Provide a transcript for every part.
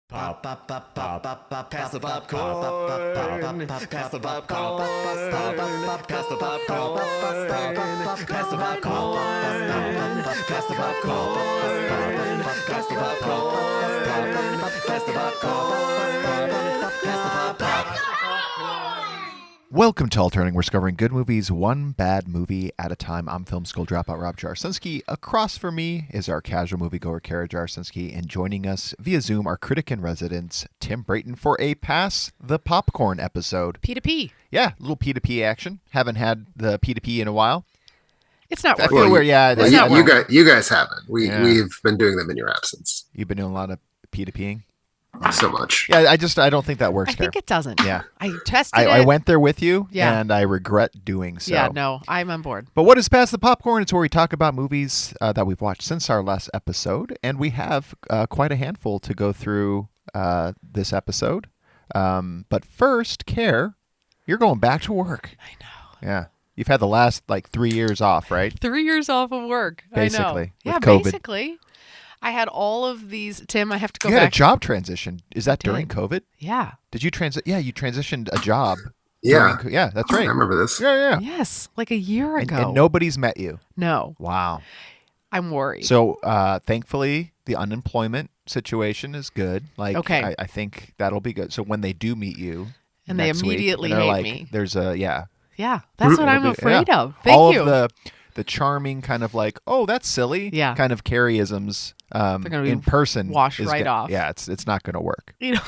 Pop, pop, pop, pop, pop, pop, pass the popcorn. Pass the popcorn. Pass the popcorn. Pass the popcorn. Pass the popcorn. Pass the popcorn. Pass the popcorn. Pass the popcorn. Welcome to Alternating. We're discovering good movies, one bad movie at a time. I'm film school dropout Rob Jarsinski. Across from me is our casual moviegoer, Carrie Jarsinski. And joining us via Zoom, our critic in residence, Tim Brayton, for a Pass the Popcorn episode. P2P. Yeah, a little P2P action. Haven't had the P2P in a while. It's not I working. feel it's not working. You guys haven't. We've been doing them in your absence. You've been doing a lot of P2Ping? So much. Yeah, I don't think that works, I think it doesn't. Yeah. I tested it. I went there with you, Yeah. and I regret doing so. Yeah, no, I'm on board. But what is Pass the Popcorn? It's where we talk about movies that we've watched since our last episode, and we have quite a handful to go through this episode. But first, Care, you're going back to work. I know. Yeah. You've had the last, 3 years off, right? 3 years off of work. Basically, I know. with Yeah, COVID. basically. I had all of these. Tim, I have to go You back. had a job transition. Is that during Did. COVID? Yeah. Did you transit? Yeah, you transitioned a job. Yeah. Yeah, that's I right. remember this. Yeah. Yes, like a year And, ago. and nobody's met you. No, Wow. I'm worried. So, thankfully, the unemployment situation is good. Okay. I think that'll be good. So when they do meet you, And they next week, immediately they're hate me. There's Yeah, that's what I'm it'll be- afraid yeah. of. Thank all you. of the charming kind of oh, that's silly. Yeah. Kind of Carrie-isms gonna be in person. washed is right off. Yeah, it's not going to work. You know.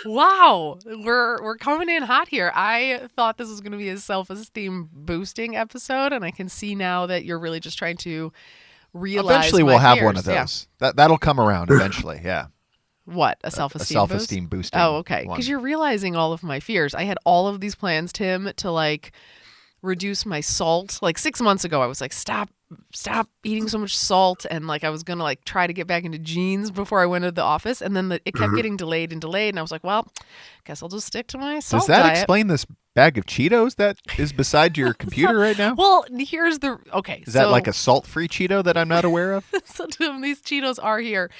Wow, we're coming in hot here. I thought this was going to be a self-esteem boosting episode, and I can see now that you're really just trying to realize. Eventually, my we'll have fears. one of Yeah. those. That'll come around eventually. Yeah. What, a A self-esteem self-esteem boosting. Oh, okay. one. Because you're realizing all of my fears. I had all of these plans, Tim, to reduce my salt. 6 months ago, I was like, stop eating so much salt, and I was gonna try to get back into jeans before I went to the office, and then it kept getting delayed, and I was like, well, guess I'll just stick to my salt Does that diet. explain this bag of Cheetos that is beside your computer right now? Well, here's the okay. Is that like a salt-free Cheeto that I'm not aware of? So Tim, these Cheetos are here.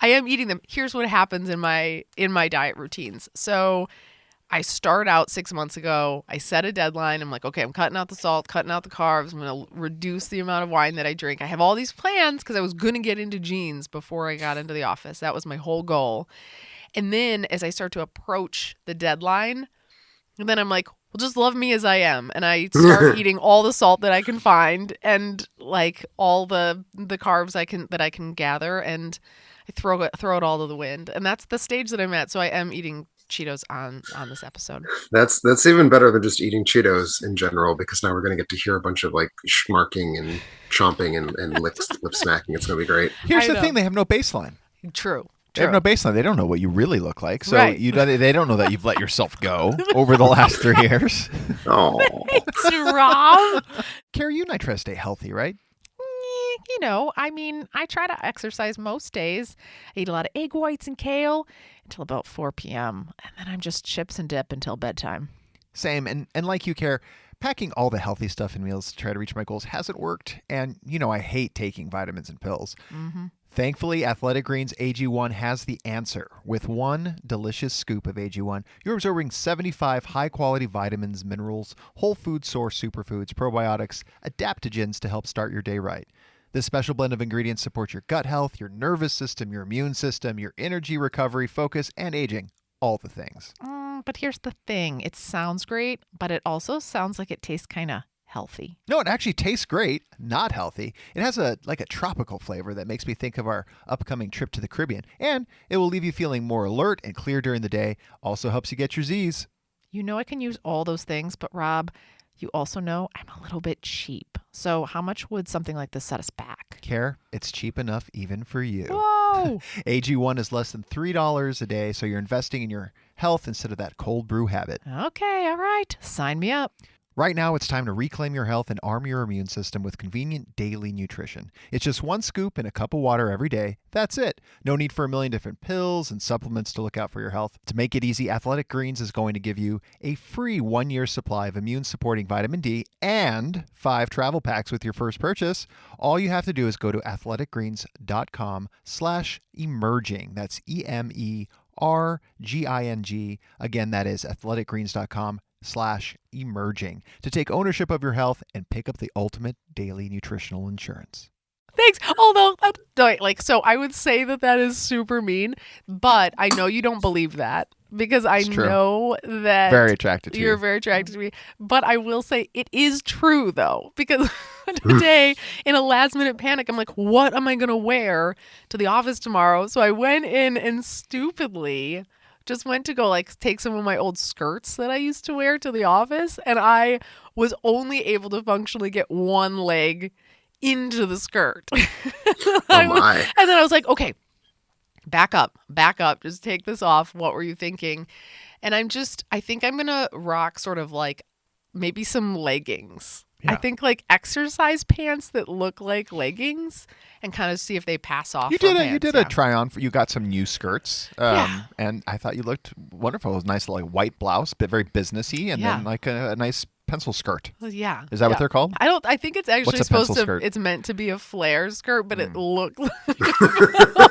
I am eating them. Here's what happens in my diet routines. So I start out 6 months ago. I set a deadline. I'm like, okay, I'm cutting out the salt, cutting out the carbs. I'm going to reduce the amount of wine that I drink. I have all these plans because I was going to get into jeans before I got into the office. That was my whole goal. And then as I start to approach the deadline, then I'm like, well, just love me as I am. And I start eating all the salt that I can find and all the carbs that I can gather, and I throw it all to the wind. And that's the stage that I'm at. So I am eating Cheetos on this episode. That's even better than just eating Cheetos in general, because now we're going to get to hear a bunch of schmarking and chomping and lip smacking. It's going to be great. Here's I the know. thing: they have no baseline. True. They have no baseline. They don't know what you really look like. So Right. they don't know that you've let yourself go over the last 3 years. Oh, It's Rob. Carrie, you and I try to stay healthy, right? I try to exercise most days. I eat a lot of egg whites and kale until about 4 p.m. And then I'm just chips and dip until bedtime. Same. And like you, Care, packing all the healthy stuff in meals to try to reach my goals hasn't worked. And, I hate taking vitamins and pills. Mm-hmm. Thankfully, Athletic Greens AG1 has the answer. With one delicious scoop of AG1, you're absorbing 75 high-quality vitamins, minerals, whole food source superfoods, probiotics, adaptogens to help start your day right. This special blend of ingredients supports your gut health, your nervous system, your immune system, your energy recovery, focus, and aging. All the things. But here's the thing. It sounds great, but it also sounds like it tastes kind of healthy. No, it actually tastes great, not healthy. It has a tropical flavor that makes me think of our upcoming trip to the Caribbean. And it will leave you feeling more alert and clear during the day. Also helps you get your Z's. I can use all those things, but Rob, you also know I'm a little bit cheap. So how much would something like this set us back? Care, it's cheap enough even for you. Whoa! AG1 is less than $3 a day, so you're investing in your health instead of that cold brew habit. Okay, all right. Sign me up. Right now, it's time to reclaim your health and arm your immune system with convenient daily nutrition. It's just one scoop in a cup of water every day. That's it. No need for a million different pills and supplements to look out for your health. To make it easy, Athletic Greens is going to give you a free 1-year supply of immune-supporting vitamin D and 5 travel packs with your first purchase. All you have to do is go to athleticgreens.com/emerging. That's EMERGING. Again, that is athleticgreens.com/emerging to take ownership of your health and pick up the ultimate daily nutritional insurance. Thanks. Although, so I would say that is super mean, but I know you don't believe that because I It's true. know that Very attracted to you're you. very attracted to me. But I will say it is true though, because today in a last minute panic, I'm like, what am I going to wear to the office tomorrow? So I went in and stupidly just went to go like take some of my old skirts that I used to wear to the office, and I was only able to functionally get one leg into the skirt. Oh my. And then I was like, okay, back up, just take this off. What were you thinking? And I think I'm going to rock sort of like maybe some leggings. Yeah. I think like exercise pants that look like leggings and kind of see if they pass off. You for did pants, a yeah. try on. You got some new skirts, Yeah. and I thought you looked wonderful. It was a nice like white blouse, but very businessy, and Yeah. then like a nice pencil skirt. Well, yeah. Is that what Yeah. they're called? I think it's actually What's a supposed pencil to, skirt? it's meant to be a flare skirt, but it looks like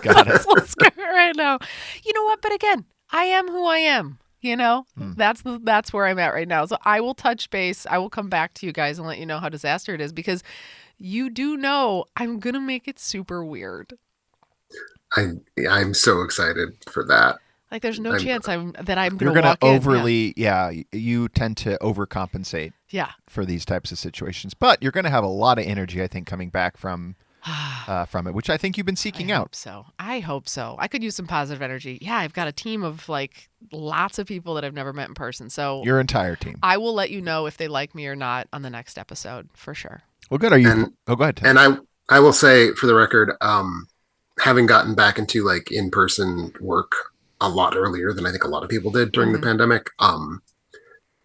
Got it. pencil skirt right now. You know what? But again, I am who I am. You know, that's where I'm at right now. So I will touch base. I will come back to you guys and let you know how disaster it is, because you do know I'm going to make it super weird. I'm so excited for that. Like there's no chance I'm going You're to going to walk in. overly, you tend to overcompensate Yeah. for these types of situations, but you're going to have a lot of energy, I think, coming back from it, which I think you've been seeking out. I hope so. I could use some positive energy. Yeah, I've got a team of like lots of people that I've never met in person. So Your entire team. I will let you know if they like me or not on the next episode for sure. Well, good. Are you? And- go ahead, Tim. And I will say for the record, having gotten back into like in-person work a lot earlier than I think a lot of people did during the pandemic,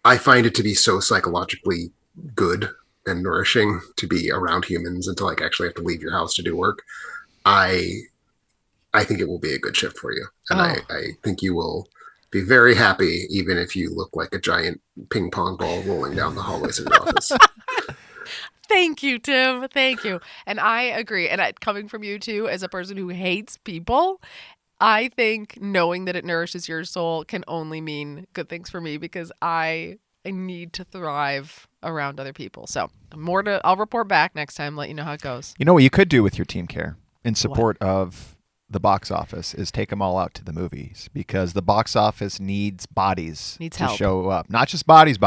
I find it to be so psychologically good and nourishing to be around humans and to like actually have to leave your house to do work. I think it will be a good shift for you. And I think you will be very happy, even if you look like a giant ping pong ball rolling down the hallways of your office. Thank you, Tim. Thank you. And I agree. And coming from you too, as a person who hates people, I think knowing that it nourishes your soul can only mean good things for me, because I need to thrive around other people. So I'll report back next time, let you know how it goes. You know what you could do with your team care in support of the box office is take them all out to the movies, because the box office needs bodies to help. show up. Not just bodies.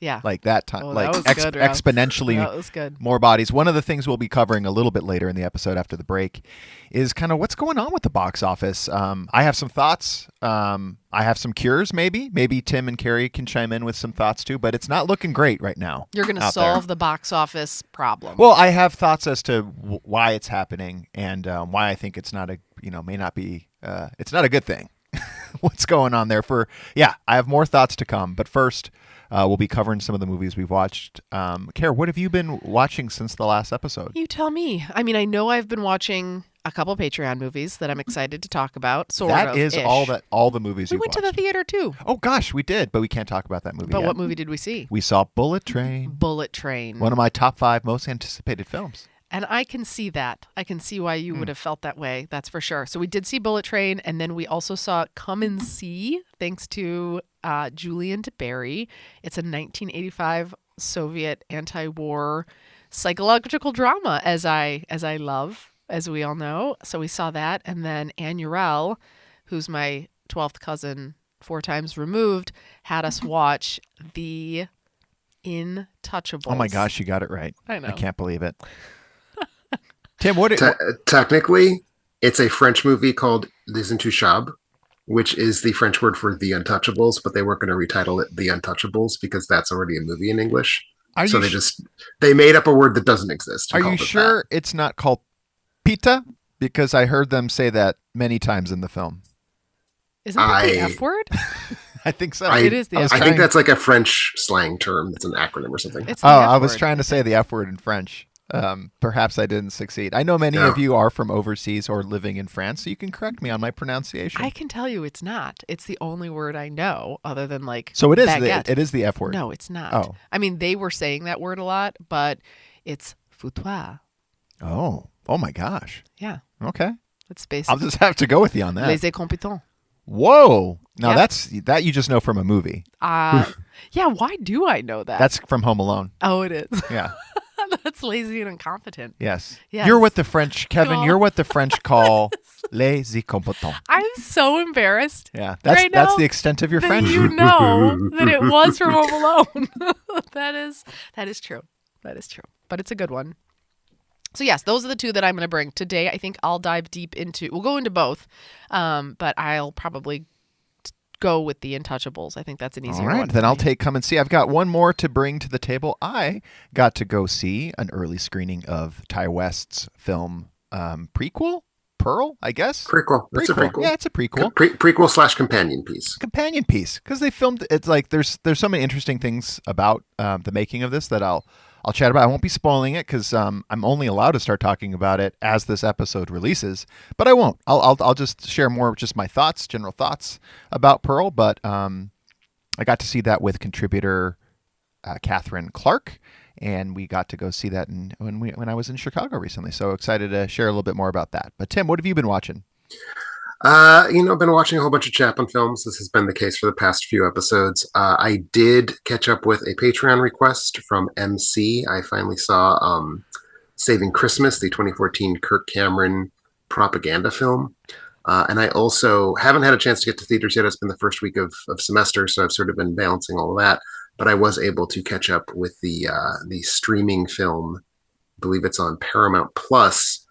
Yeah. Like that time, Oh, like that was good, Rob. exponentially That was good. more bodies. One of the things we'll be covering a little bit later in the episode after the break is kind of what's going on with the box office. I have some thoughts. I have some cures, maybe. Maybe Tim and Carrie can chime in with some thoughts too, but it's not looking great right now. You're going to out solve there. the box office problem. Well, I have thoughts as to why it's happening and why I think it's not may not be, it's not a good thing. What's going on there I have more thoughts to come. But first, we'll be covering some of the movies we've watched. Care, what have you been watching since the last episode? You tell me. I mean, I know I've been watching a couple Patreon movies that I'm excited to talk about. That is all the movies We you've went to the watched. theater too. Oh gosh, we did, but we can't talk about that movie But yet. what movie did we see? We saw Bullet Train, Bullet Train. one of my top 5 most anticipated films. And I can see that. I can see why you would have felt that way. That's for sure. So we did see Bullet Train, and then we also saw Come and See, thanks to Julian DeBerry. It's a 1985 Soviet anti-war psychological drama, as I love, as we all know. So we saw that, and then Anne Urel, who's my 12th cousin 4 times removed, had us watch the Intouchables. Oh my gosh, you got it right. I know. I can't believe it. Tim, Technically, it's a French movie called Les Intouchables, which is the French word for The Untouchables, but they weren't going to retitle it The Untouchables because that's already a movie in English. So they made up a word that doesn't exist. Are you sure it's not called pita? Because I heard them say that many times in the film. Isn't that the F word? I think so. It is the F I word. think that's like a French slang term. It's an acronym or something. It's the Oh, F I was word. trying to say the F word in French. Perhaps I didn't succeed. I know many No. of you are from overseas or living in France, so you can correct me on my pronunciation. I can tell you it's not. It's the only word I know other than like So it is baguette. it is the F word. No, it's not. Oh. I mean, they were saying that word a lot, but it's foutoir. Oh my gosh. Yeah, Okay. it's I'll basically just have to go with you on that. les incompetents. Whoa. Now Yeah. that you just know from a movie. Yeah, why do I know that? That's from Home Alone. Oh, it is. Yeah. That's lazy and incompetent. Yes. Yes. You're what the French, Kevin, Oh. you're what the French call les incompetents. I'm so embarrassed Yeah. Right That's now, the extent of your that French. you know that it was from Home Alone. that is true. That is true. But it's a good one. So yes, those are the two that I'm going to bring today. I think I'll dive deep into. We'll go into both, but I'll probably go with the Untouchables. I think that's an easier All right, one. then for I'll me. take Come and See. I've got one more to bring to the table. I got to go see an early screening of Ty West's film prequel, Pearl, I guess. Prequel. That's a prequel. Yeah, it's a prequel. Prequel / companion piece. Companion piece, because they filmed. It's like there's so many interesting things about the making of this that I'll chat about. I won't be spoiling it because I'm only allowed to start talking about it as this episode releases. But I won't. I'll just share more, just my thoughts, general thoughts about Pearl. But I got to see that with contributor Catherine Clark, and we got to go see that when I was in Chicago recently. So excited to share a little bit more about that. But Tim, what have you been watching? I've been watching a whole bunch of Chaplin films. This has been the case for the past few episodes. I did catch up with a Patreon request from MC. I finally saw Saving Christmas, the 2014 Kirk Cameron propaganda film. And I also haven't had a chance to get to theaters yet. It's been the first week of semester, so I've sort of been balancing all of that. But I was able to catch up with the streaming film. I believe it's on Paramount Plus,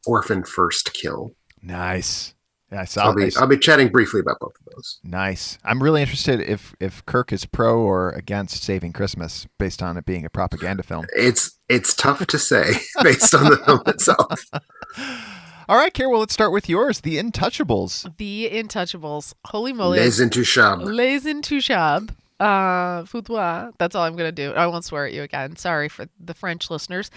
Orphan First Kill. Nice. Yeah, I'll be chatting briefly about both of those. Nice. I'm really interested if Kirk is pro or against Saving Christmas based on it being a propaganda film. It's tough to say based on the film itself. All right, Carrie, well, let's start with yours, The Untouchables. The Untouchables. Holy moly. Les Intouchables. Les Intouchables. Foutoir. That's all I'm going to do. I won't swear at you again. Sorry for the French listeners.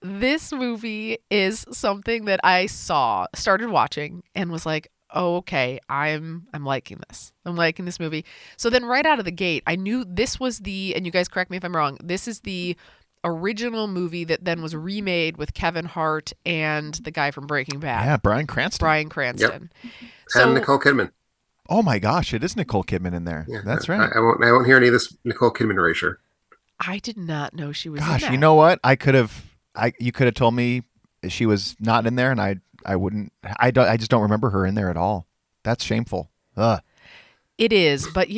This movie is something that I started watching and was like, oh, okay, I'm liking this. I'm liking this movie. So then right out of the gate, I knew this was and you guys correct me if I'm wrong, this is the original movie that then was remade with Kevin Hart and the guy from Breaking Bad. Yeah, Bryan Cranston. And Nicole Kidman. Oh my gosh, it is Nicole Kidman in there. Yeah, That's right. I won't hear any of this Nicole Kidman erasure. I did not know she was in Gosh, that. you know what? You could have told me she was not in there, and I wouldn't. I just don't remember her in there at all. That's shameful. Ugh. It is, but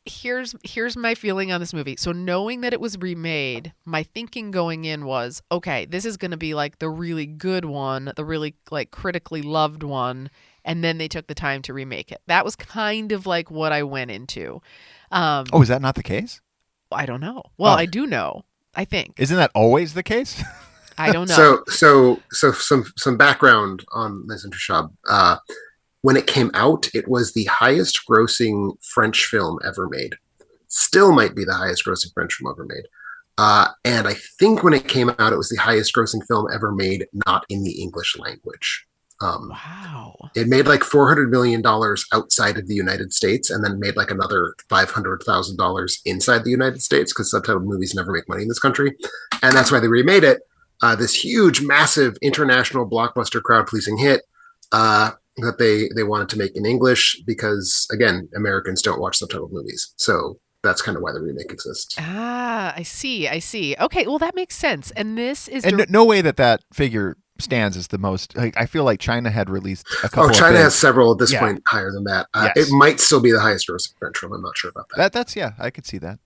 here's my feeling on this movie. So knowing that it was remade, my thinking going in was, okay, this is going to be like the really good one, the really like critically loved one, and then they took the time to remake it. That was kind of like what I went into. Is that not the case? I don't know. Well, Oh. I do know. I think. Isn't that always the case? I don't know. So some background on Les Intouchables. When it came out, it was the highest grossing French film ever made. Still might be the highest grossing French film ever made. And I think when it came out, it was the highest grossing film ever made not in the English language. Wow. It made like $400 million outside of the United States and then made like another $500,000 inside the United States because subtitled movies never make money in this country. And that's why they remade it. This huge, massive international blockbuster crowd-pleasing hit that they wanted to make in English because, again, Americans don't watch subtitled movies. So that's kind of why the remake exists. I see. Okay, well, that makes sense. And this is... And no way that figure stands as the most. Like, I feel like China had released a couple. China of has several at this Yeah. point higher than that. Yes. It might still be the highest grossing French film. I'm not sure about that. That's I could see that.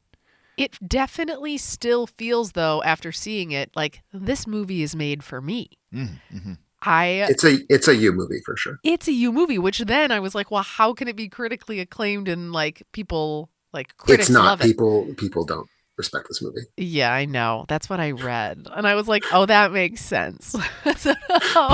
It definitely still feels, though, after seeing it, like this movie is made for me. Mm-hmm. It's a you movie for sure. It's a you movie, which then I was like, well, how can it be critically acclaimed and like people like critics It's not. love it? People don't. respect this movie. Yeah, I know. That's what I read. And I was like, oh, that makes sense. So-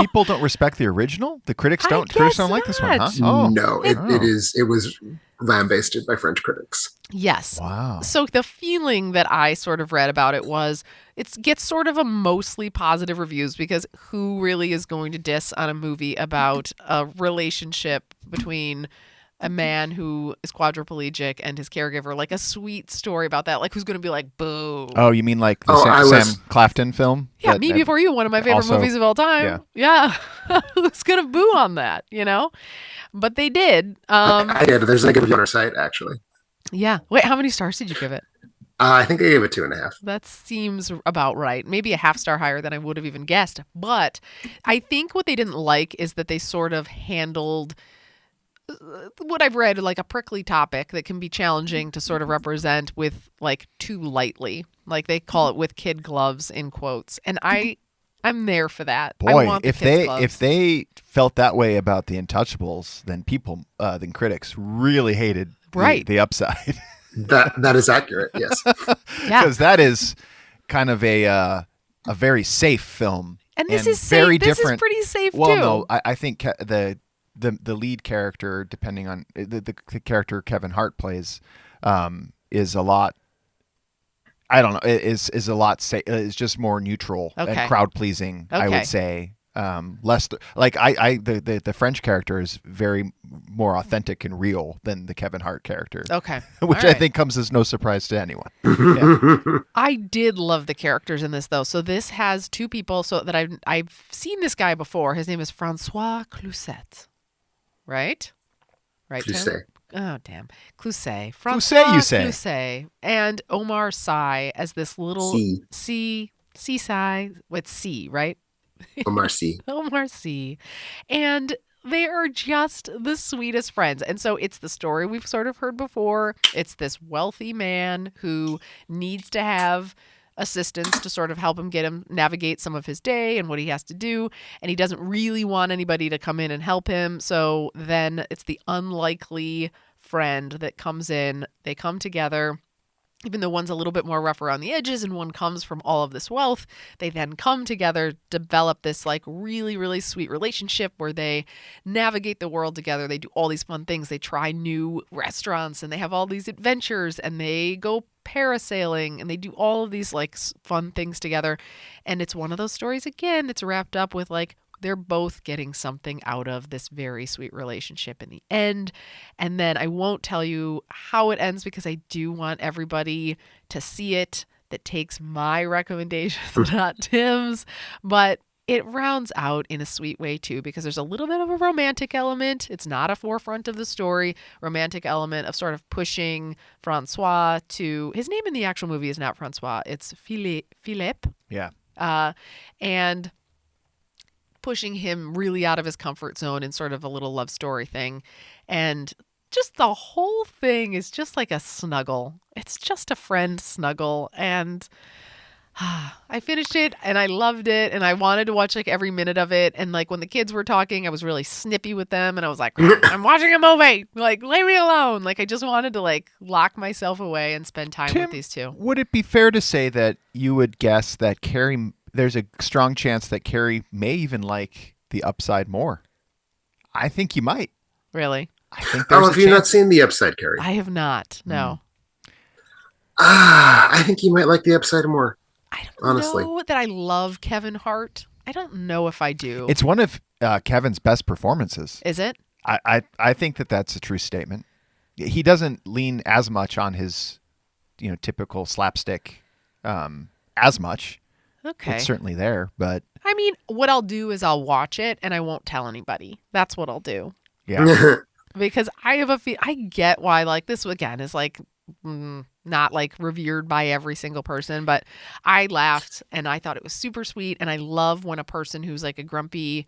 People don't respect the original. The critics I don't. Critics don't guess like this one, huh? not. Oh, No, it Oh. was lambasted by French critics. Yes. wow. So the feeling that I sort of read about it was it gets sort of a mostly positive reviews because who really is going to diss on a movie about a relationship between a man who is quadriplegic and his caregiver, like a sweet story about that. Like who's going to be like, boo. Oh, you mean like the Oh, Sam Claflin film? Yeah, That- Me that- Before You, one of my favorite also- movies of all time. Yeah. Who's going to boo on that, you know? But they did. I did. There's a negative on our site, actually. Yeah. Wait, how many stars did you give it? I think I gave it 2.5. That seems about right. Maybe a half star higher than I would have even guessed. But I think what they didn't like is that they sort of handled what I've read like a prickly topic that can be challenging to sort of represent with like too lightly. Like they call it with kid gloves in quotes. And I'm there for that. I Boy, want the if kids' gloves. if they felt that way about the Untouchables, then critics really hated Right. the upside. That is accurate. Yes. Yeah. Because that is kind of a very safe film. And this and is safe. very This different. is pretty safe Well, too. no, I think the lead character, depending on the character Kevin Hart plays, is a lot. I don't know. Is a lot. Is just more neutral Okay. and crowd pleasing. I Okay. would say less like the French character is very more authentic and real than the Kevin Hart character, Okay. which All I right. think comes as no surprise to anyone. I did love the characters in this though. So this has two people so that I've seen this guy before. His name is Francois Cluzet. Right? Right. Tim? Cluzet. Oh damn. Cluzet. Cluzet, Francois you say. Cluzet. And Omar Sy as this little Sy with C, right? Omar Sy. Omar Sy. And they are just the sweetest friends. And so it's the story we've sort of heard before. It's this wealthy man who needs to have assistance to sort of help him navigate some of his day and what he has to do. And he doesn't really want anybody to come in and help him. So then it's the unlikely friend that comes in. They come together. Even though one's a little bit more rough around the edges and one comes from all of this wealth, they then come together, develop this like really, really sweet relationship where they navigate the world together. They do all these fun things. They try new restaurants and they have all these adventures and they go parasailing and they do all of these like fun things together. And it's one of those stories again that's wrapped up with like they're both getting something out of this very sweet relationship in the end. And then I won't tell you how it ends because I do want everybody to see it that takes my recommendations, not Tim's. But it rounds out in a sweet way too because there's a little bit of a romantic element. It's not a forefront of the story. Romantic element of sort of pushing Francois to... His name in the actual movie is not Francois. It's Philippe. Yeah. And pushing him really out of his comfort zone in sort of a little love story thing. And just the whole thing is just like a snuggle. It's just a friend snuggle. And I finished it and I loved it. And I wanted to watch like every minute of it. And like when the kids were talking, I was really snippy with them. And I was like, I'm watching a movie. Like, leave me alone. Like, I just wanted to like lock myself away and spend time Tim, with these two. Would it be fair to say that you would guess that Carrie... There's a strong chance that Carrie may even like the upside more. I think you might. Really? I think there's Have you not seen the upside, Carrie? I have not. No. I think you might like the upside more. I don't Honestly. know that I love Kevin Hart. I don't know if I do. It's one of Kevin's best performances. Is it? I think that's a true statement. He doesn't lean as much on his, typical slapstick as much. Okay. It's certainly there, but I mean, what I'll do is I'll watch it and I won't tell anybody. That's what I'll do. yeah. Because I have I get why like this again is like not like revered by every single person, but I laughed and I thought it was super sweet. And I love when a person who's like a grumpy,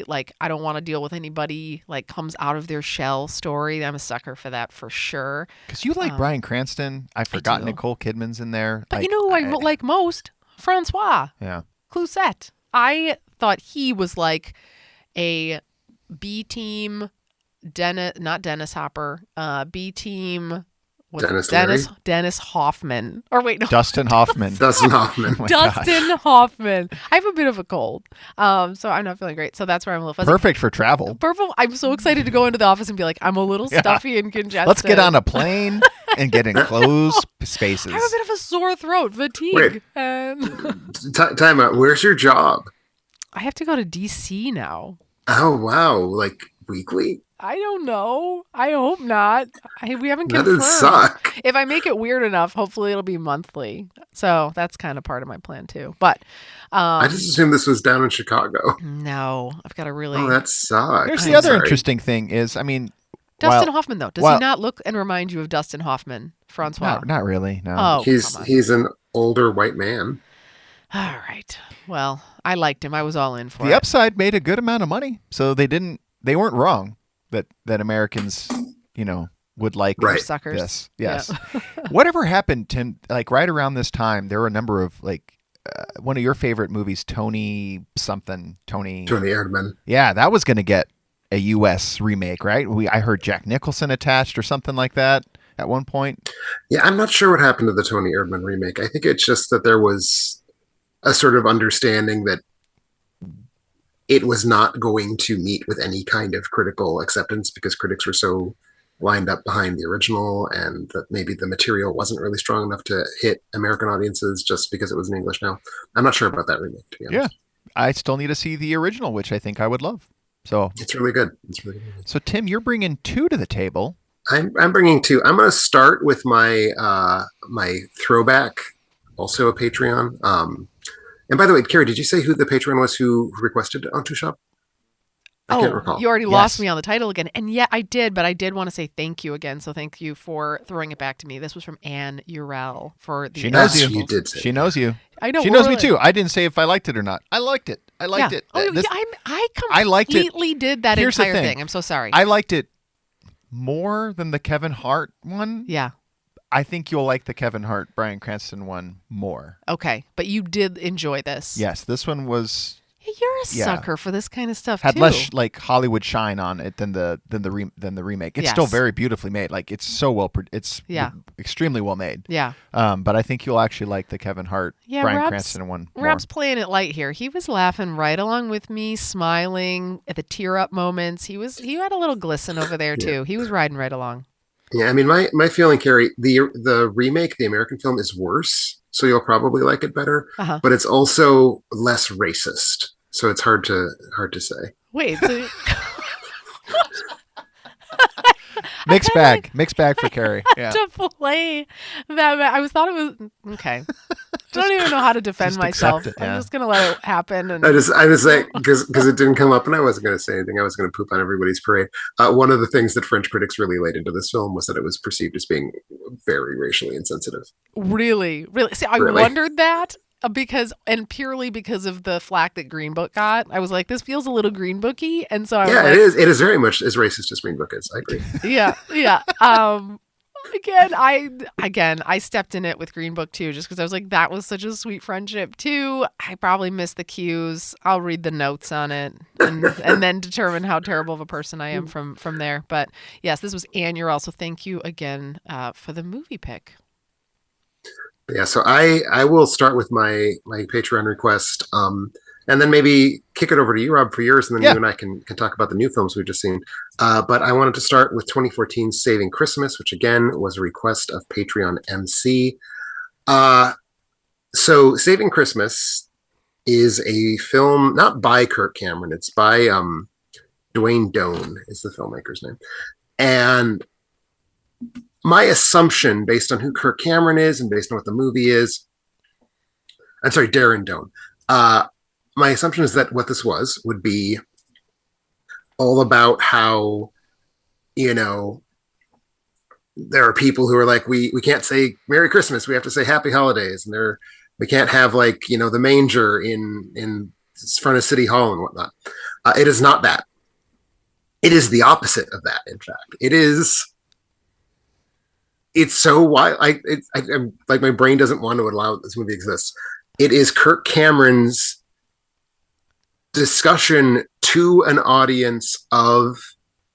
like, I don't want to deal with anybody, like comes out of their shell story. I'm a sucker for that for sure. Because you like Bryan Cranston. I forgot do. Nicole Kidman's in there. But you know who I like most? Francois Yeah. Cluzet. I thought he was like a B team, not Dennis Hopper, B team What's Dennis Dennis Hoffman. Or wait, no. Dustin Hoffman. Dustin Hoffman. Oh my Dustin gosh. Hoffman. I have a bit of a cold, so I'm not feeling great. So that's where I'm a little fuzzy. Perfect for travel. Purple. I'm so excited to go into the office and be like, I'm a little Yeah. stuffy and congested. Let's get on a plane and get in closed spaces. I have a bit of a sore throat, fatigue, Wait. and Time out. Where's your job? I have to go to DC now. Oh wow, like weekly? I don't know. I hope not. We haven't That confirmed. would suck. If I make it weird enough, hopefully it'll be monthly. So that's kind of part of my plan too. But I just assumed this was down in Chicago. no, I've got to really. Oh, that sucks. Here's I'm the other Sorry. interesting thing is, I mean, Dustin while- Hoffman though, does while- he not look and remind you of Dustin Hoffman, Francois? not really, no. Oh, He's come on. he's an older white man. All right. Well, I liked him. I was all in for The it. upside made a good amount of money, so they weren't wrong that Americans, would like Right. Suckers. this. Yes. Whatever happened to, like, right around this time, there were a number of, like, one of your favorite movies, Tony Erdman. Yeah, that was going to get a U.S. remake, right? I heard Jack Nicholson attached or something like that at one point. Yeah, I'm not sure what happened to the Tony Erdman remake. I think it's just that there was a sort of understanding that it was not going to meet with any kind of critical acceptance because critics were so lined up behind the original, and that maybe the material wasn't really strong enough to hit American audiences just because it was in English now. I'm not sure about that remake, to be honest. I still need to see the original, which I think I would love. So, It's really good. It's really good. so Tim, you're bringing 2 to the table. I'm bringing 2. I'm going to start with my my throwback, also a Patreon. And by the way, Carrie, did you say who the patron was who requested Untouchables? I can't recall. You already lost Yes. me on the title again. And yeah, I did, but I did want to say thank you again. So thank you for throwing it back to me. This was from Anne Urell for the She knows Yes, you. you did say She knows you. I know. She we're knows me really- too. I didn't say if I liked it or not. I liked it. I liked yeah. it. Oh, This- I I liked it. completely did that Here's the entire thing. thing. I'm so sorry. I liked it more than the Kevin Hart one. yeah. I think you'll like the Kevin Hart, Bryan Cranston one more. Okay. But you did enjoy this. Yes, this one was Hey, you're a Yeah. sucker for this kind of stuff had too. less like Hollywood shine on it than the remake. It's still Yes. very beautifully made. Like it's so it's Yeah. extremely well made. Yeah. But I think you'll actually like the Kevin Hart, Yeah, Bryan Rob's- Cranston one more. Rob's playing it light here. He was laughing right along with me, smiling at the tear up moments. He had a little glisten over there too. He was riding right along. Yeah, I mean, my feeling, Carrie, the remake, the American film, is worse, so you'll probably like it better. Uh-huh. But it's also less racist, so it's hard to say. Wait, so Mixed bag for Carrie. Yeah. to play that, I thought it was okay. I don't even know how to defend just myself. accept it, I'm yeah. just gonna let it happen. And I just say because it didn't come up, and I wasn't going to say anything. I was going to poop on everybody's parade. One of the things that French critics really laid into this film was that it was perceived as being very racially insensitive. really, see, I Really? wondered that purely because of the flack that Green Book got. I was like, this feels a little Green Booky, and so I was Yeah, like, it is. It is very much as racist as Green Book is. I agree. yeah. Again, I stepped in it with Green Book too, just because I was like, that was such a sweet friendship too. I probably missed the cues. I'll read the notes on it and then determine how terrible of a person I am from there. But yes, this was Anne Urell, so thank you again for the movie pick. Yeah, so I will start with my Patreon request, and then maybe kick it over to you, Rob, for yours, and then Yeah. you and I can talk about the new films we've just seen. But I wanted to start with 2014's Saving Christmas, which again was a request of Patreon MC. So Saving Christmas is a film not by Kirk Cameron, it's by Dwayne Doan is the filmmaker's name, and my assumption, based on who Kirk Cameron is and based on what the movie is, I'm sorry, Darren Doan. My assumption is that what this would be all about how, there are people who are like, we can't say Merry Christmas, we have to say Happy Holidays, and we can't have the manger in front of City Hall and whatnot. It is not that. It is the opposite of that. In fact, it's so wild. I'm like, my brain doesn't want to allow this movie exists. It is Kirk Cameron's discussion to an audience of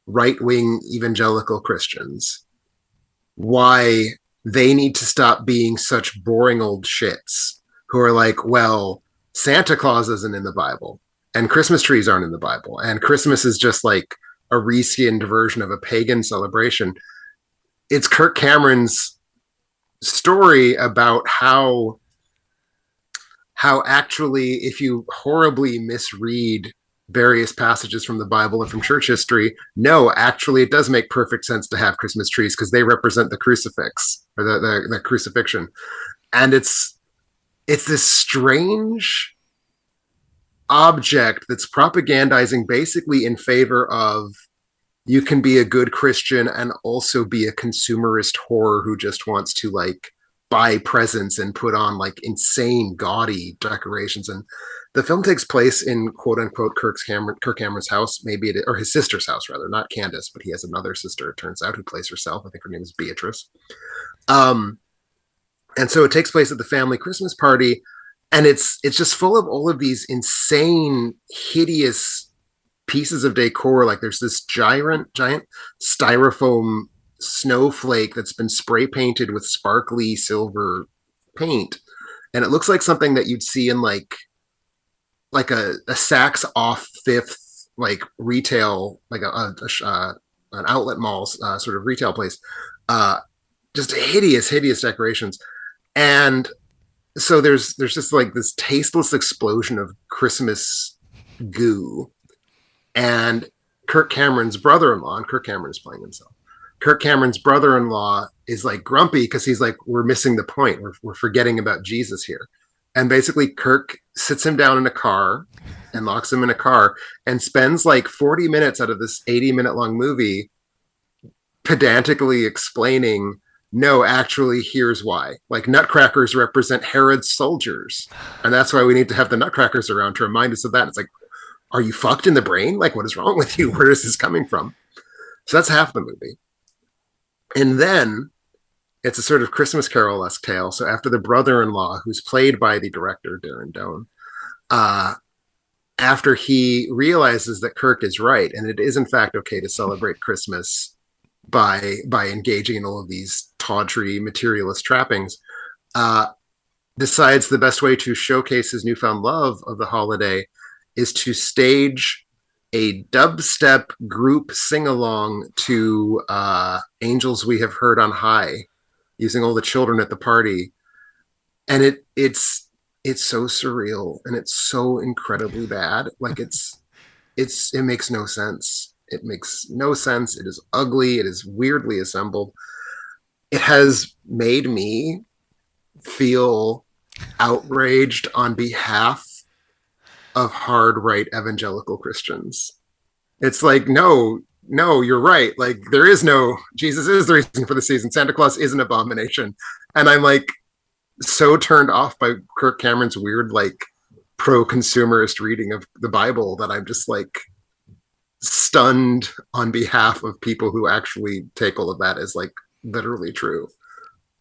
right-wing evangelical Christians why they need to stop being such boring old shits who are like, well, Santa Claus isn't in the Bible, and Christmas trees aren't in the Bible, and Christmas is just like a reskinned version of a pagan celebration. It's Kirk Cameron's story about how actually, if you horribly misread various passages from the Bible and from church history, no, actually, it does make perfect sense to have Christmas trees because they represent the crucifix or the crucifixion. And it's this strange object that's propagandizing basically in favor of you can be a good Christian and also be a consumerist whore who just wants to like buy presents and put on like insane gaudy decorations. And the film takes place in quote unquote Kirk Cameron's house, maybe or his sister's house rather, not Candace, but he has another sister, it turns out, who plays herself. I think her name is Beatrice. And so it takes place at the family Christmas party, and it's just full of all of these insane, hideous pieces of decor. Like there's this giant styrofoam snowflake that's been spray painted with sparkly silver paint, and it looks like something that you'd see in like a Saks off Fifth like retail, like an outlet mall sort of retail place. Just hideous decorations. And so there's just like this tasteless explosion of Christmas goo. And Kirk Cameron's brother-in-law, and Kirk Cameron is playing himself, Kirk Cameron's brother-in-law is like grumpy because he's like, we're missing the point. We're forgetting about Jesus here. And basically Kirk sits him down in a car and locks him in a car and spends like 40 minutes out of this 80-minute long movie pedantically explaining, no, actually, here's why. Like nutcrackers represent Herod's soldiers. And that's why we need to have the nutcrackers around to remind us of that. It's like, are you fucked in the brain? Like, what is wrong with you? Where is this coming from? So that's half the movie. And then it's a sort of Christmas Carol-esque tale. So after the brother-in-law, who's played by the director, Darren Doan, after he realizes that Kirk is right, and it is in fact okay to celebrate Christmas by engaging in all of these tawdry materialist trappings, decides the best way to showcase his newfound love of the holiday is to stage a dubstep group sing-along to Angels We Have Heard on High, using all the children at the party. And it's so surreal, and it's so incredibly bad. Like it makes no sense. It makes no sense. It is ugly. It is weirdly assembled. It has made me feel outraged on behalf of hard right evangelical Christians. It's like, no, you're right. Like there is no, Jesus is the reason for the season. Santa Claus is an abomination. And I'm like so turned off by Kirk Cameron's weird, like pro-consumerist reading of the Bible that I'm just like stunned on behalf of people who actually take all of that as like literally true.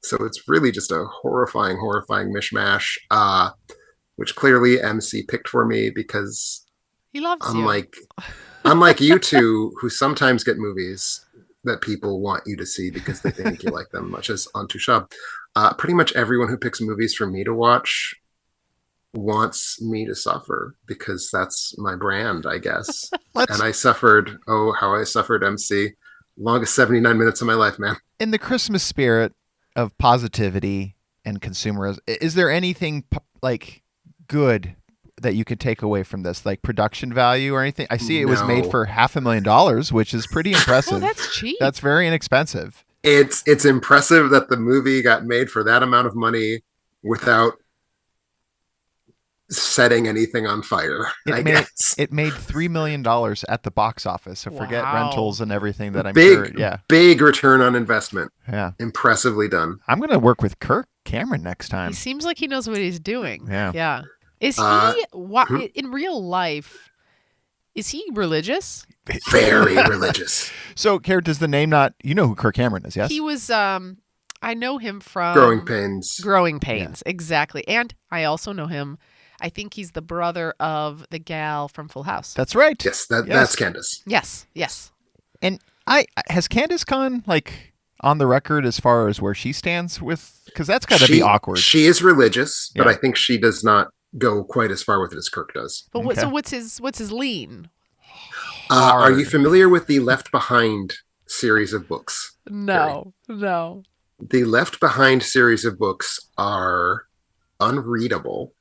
So it's really just a horrifying mishmash, which clearly MC picked for me because he loves you. Unlike you two, who sometimes get movies that people want you to see because they think you like them, much as Untouchables, pretty much everyone who picks movies for me to watch wants me to suffer because that's my brand, I guess. And I suffered, how I suffered, MC. Longest 79 minutes of my life, man. In the Christmas spirit of positivity and consumerism, is there anything like good that you could take away from this, like production value or anything? I see it was made for $500,000, which is pretty impressive. Oh, that's cheap. That's very inexpensive. It's impressive that the movie got made for that amount of money without setting anything on fire. I guess it made $3 million at the box office. So forget rentals and everything that I'm big, sure. Yeah, big return on investment. Yeah, impressively done. I'm gonna work with Kirk Cameron next time. He seems like he knows what he's doing. Yeah. Is he in real life? Is he religious? Very religious. So, Carrie, does the name not? You know who Kirk Cameron is? Yes. He was. I know him from Growing Pains. Growing Pains, exactly. And I also know him. I think he's the brother of the gal from Full House. That's right. Yes, that's Candace. Yes. And has Candace gone like on the record as far as where she stands with? Because that's got to be awkward. She is religious, but Yeah. I think she does not go quite as far with it as Kirk does. But Okay. what's his lean? Are you familiar with the Left Behind series of books? No. The Left Behind series of books are unreadable,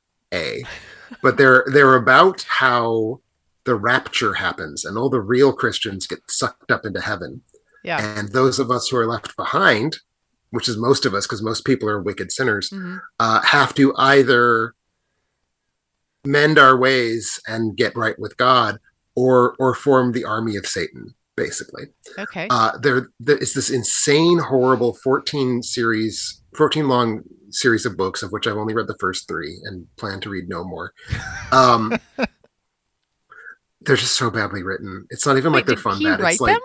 but they're about how the rapture happens and all the real Christians get sucked up into heaven. Yeah. And those of us who are left behind, which is most of us, because most people are wicked sinners, have to either mend our ways and get right with God, or form the army of Satan, basically. Okay. There is this insane, horrible 14 long series of books, of which I've only read the first 3 and plan to read no more. They're just so badly written. It's not even like they're fun bad. It's like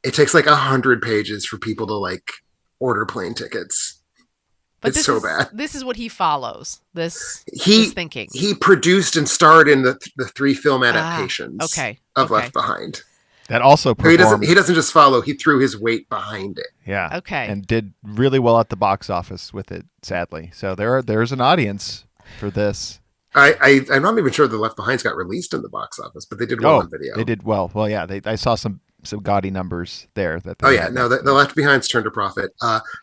it takes like 100 pages for people to like order plane tickets. But it's so bad. This is what he follows. This thinking. He produced and starred in the 3 film adaptations of Left Behind. That also performed. He doesn't just follow, he threw his weight behind it. Yeah. Okay. And did really well at the box office with it, sadly. So there's an audience for this. I'm not even sure the Left Behinds got released in the box office, but they did well on video. They did well. Well, yeah, I saw some gaudy numbers there. The Left Behinds turned a profit.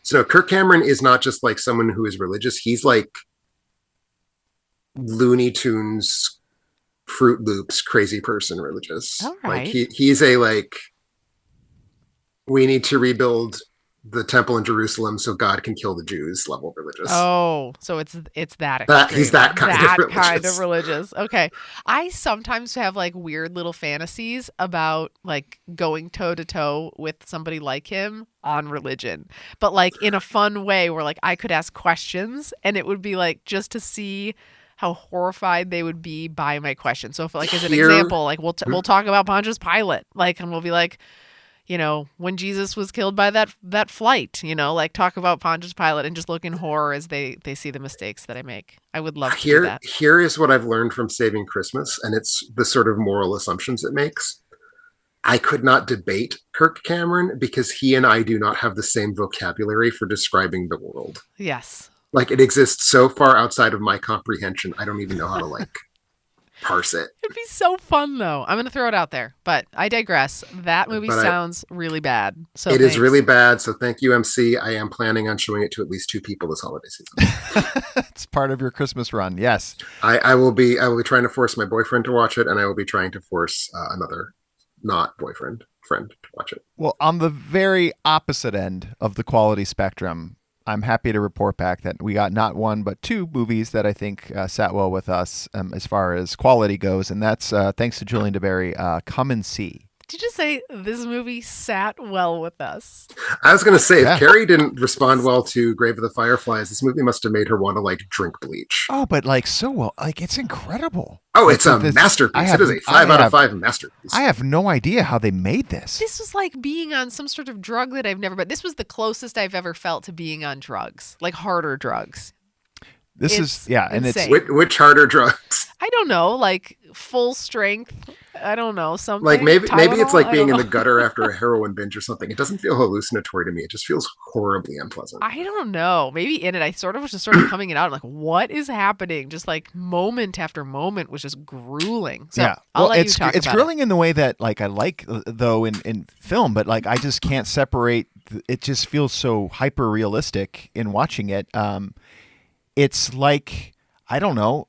So no, Kirk Cameron is not just like someone who is religious. He's like Looney Tunes, Fruit Loops, crazy person religious. All right. Like he's a like, we need to rebuild the temple in Jerusalem so God can kill the Jews level religious. Oh, so it's that extreme. He's that kind of religious. Okay. I sometimes have like weird little fantasies about like going toe to toe with somebody like him on religion, but like in a fun way where like I could ask questions and it would be like just to see how horrified they would be by my question. So if like as an example, like we'll talk about Pontius Pilate, like, and we'll be like, you know, when Jesus was killed by that flight, you know, like talk about Pontius Pilate and just look in horror as they see the mistakes that I make. I would love to do that. Here is what I've learned from Saving Christmas, and it's the sort of moral assumptions it makes. I could not debate Kirk Cameron because he and I do not have the same vocabulary for describing the world. Yes. Like it exists so far outside of my comprehension. I don't even know how to like parse it. It'd be so fun though. I'm going to throw it out there, but I digress. That movie sounds really bad. So it is really bad. So thank you, MC. I am planning on showing it to at least 2 people this holiday season. It's part of your Christmas run. Yes. I will be trying to force my boyfriend to watch it, and I will be trying to force another not boyfriend friend to watch it. Well, on the very opposite end of the quality spectrum, I'm happy to report back that we got not 1 but 2 movies that I think sat well with us as far as quality goes, and that's thanks to Julian DeBerry. Come and See. Did you just say this movie sat well with us? I was going to say, if Carrie didn't respond well to Grave of the Fireflies, this movie must have made her want to like drink bleach. Oh, but like so well, like it's incredible. Oh, it's a masterpiece. It is a 5 out of 5 masterpiece. I have no idea how they made this. This was like being on some sort of drug that I've never, but this was the closest I've ever felt to being on drugs, like harder drugs. It's which harder drugs? I don't know, like full strength. I don't know, something like maybe Tylenol? It's like being in the gutter after a heroin binge or something. It doesn't feel hallucinatory to me. It just feels horribly unpleasant. I don't know. Maybe in it, I was just coming it out. I'm like, what is happening? Just like moment after moment was just grueling. So yeah, I'll let you talk it's about grueling in the way that like I like though in film, but like I just can't separate. It just feels so hyper realistic in watching it. It's like I don't know.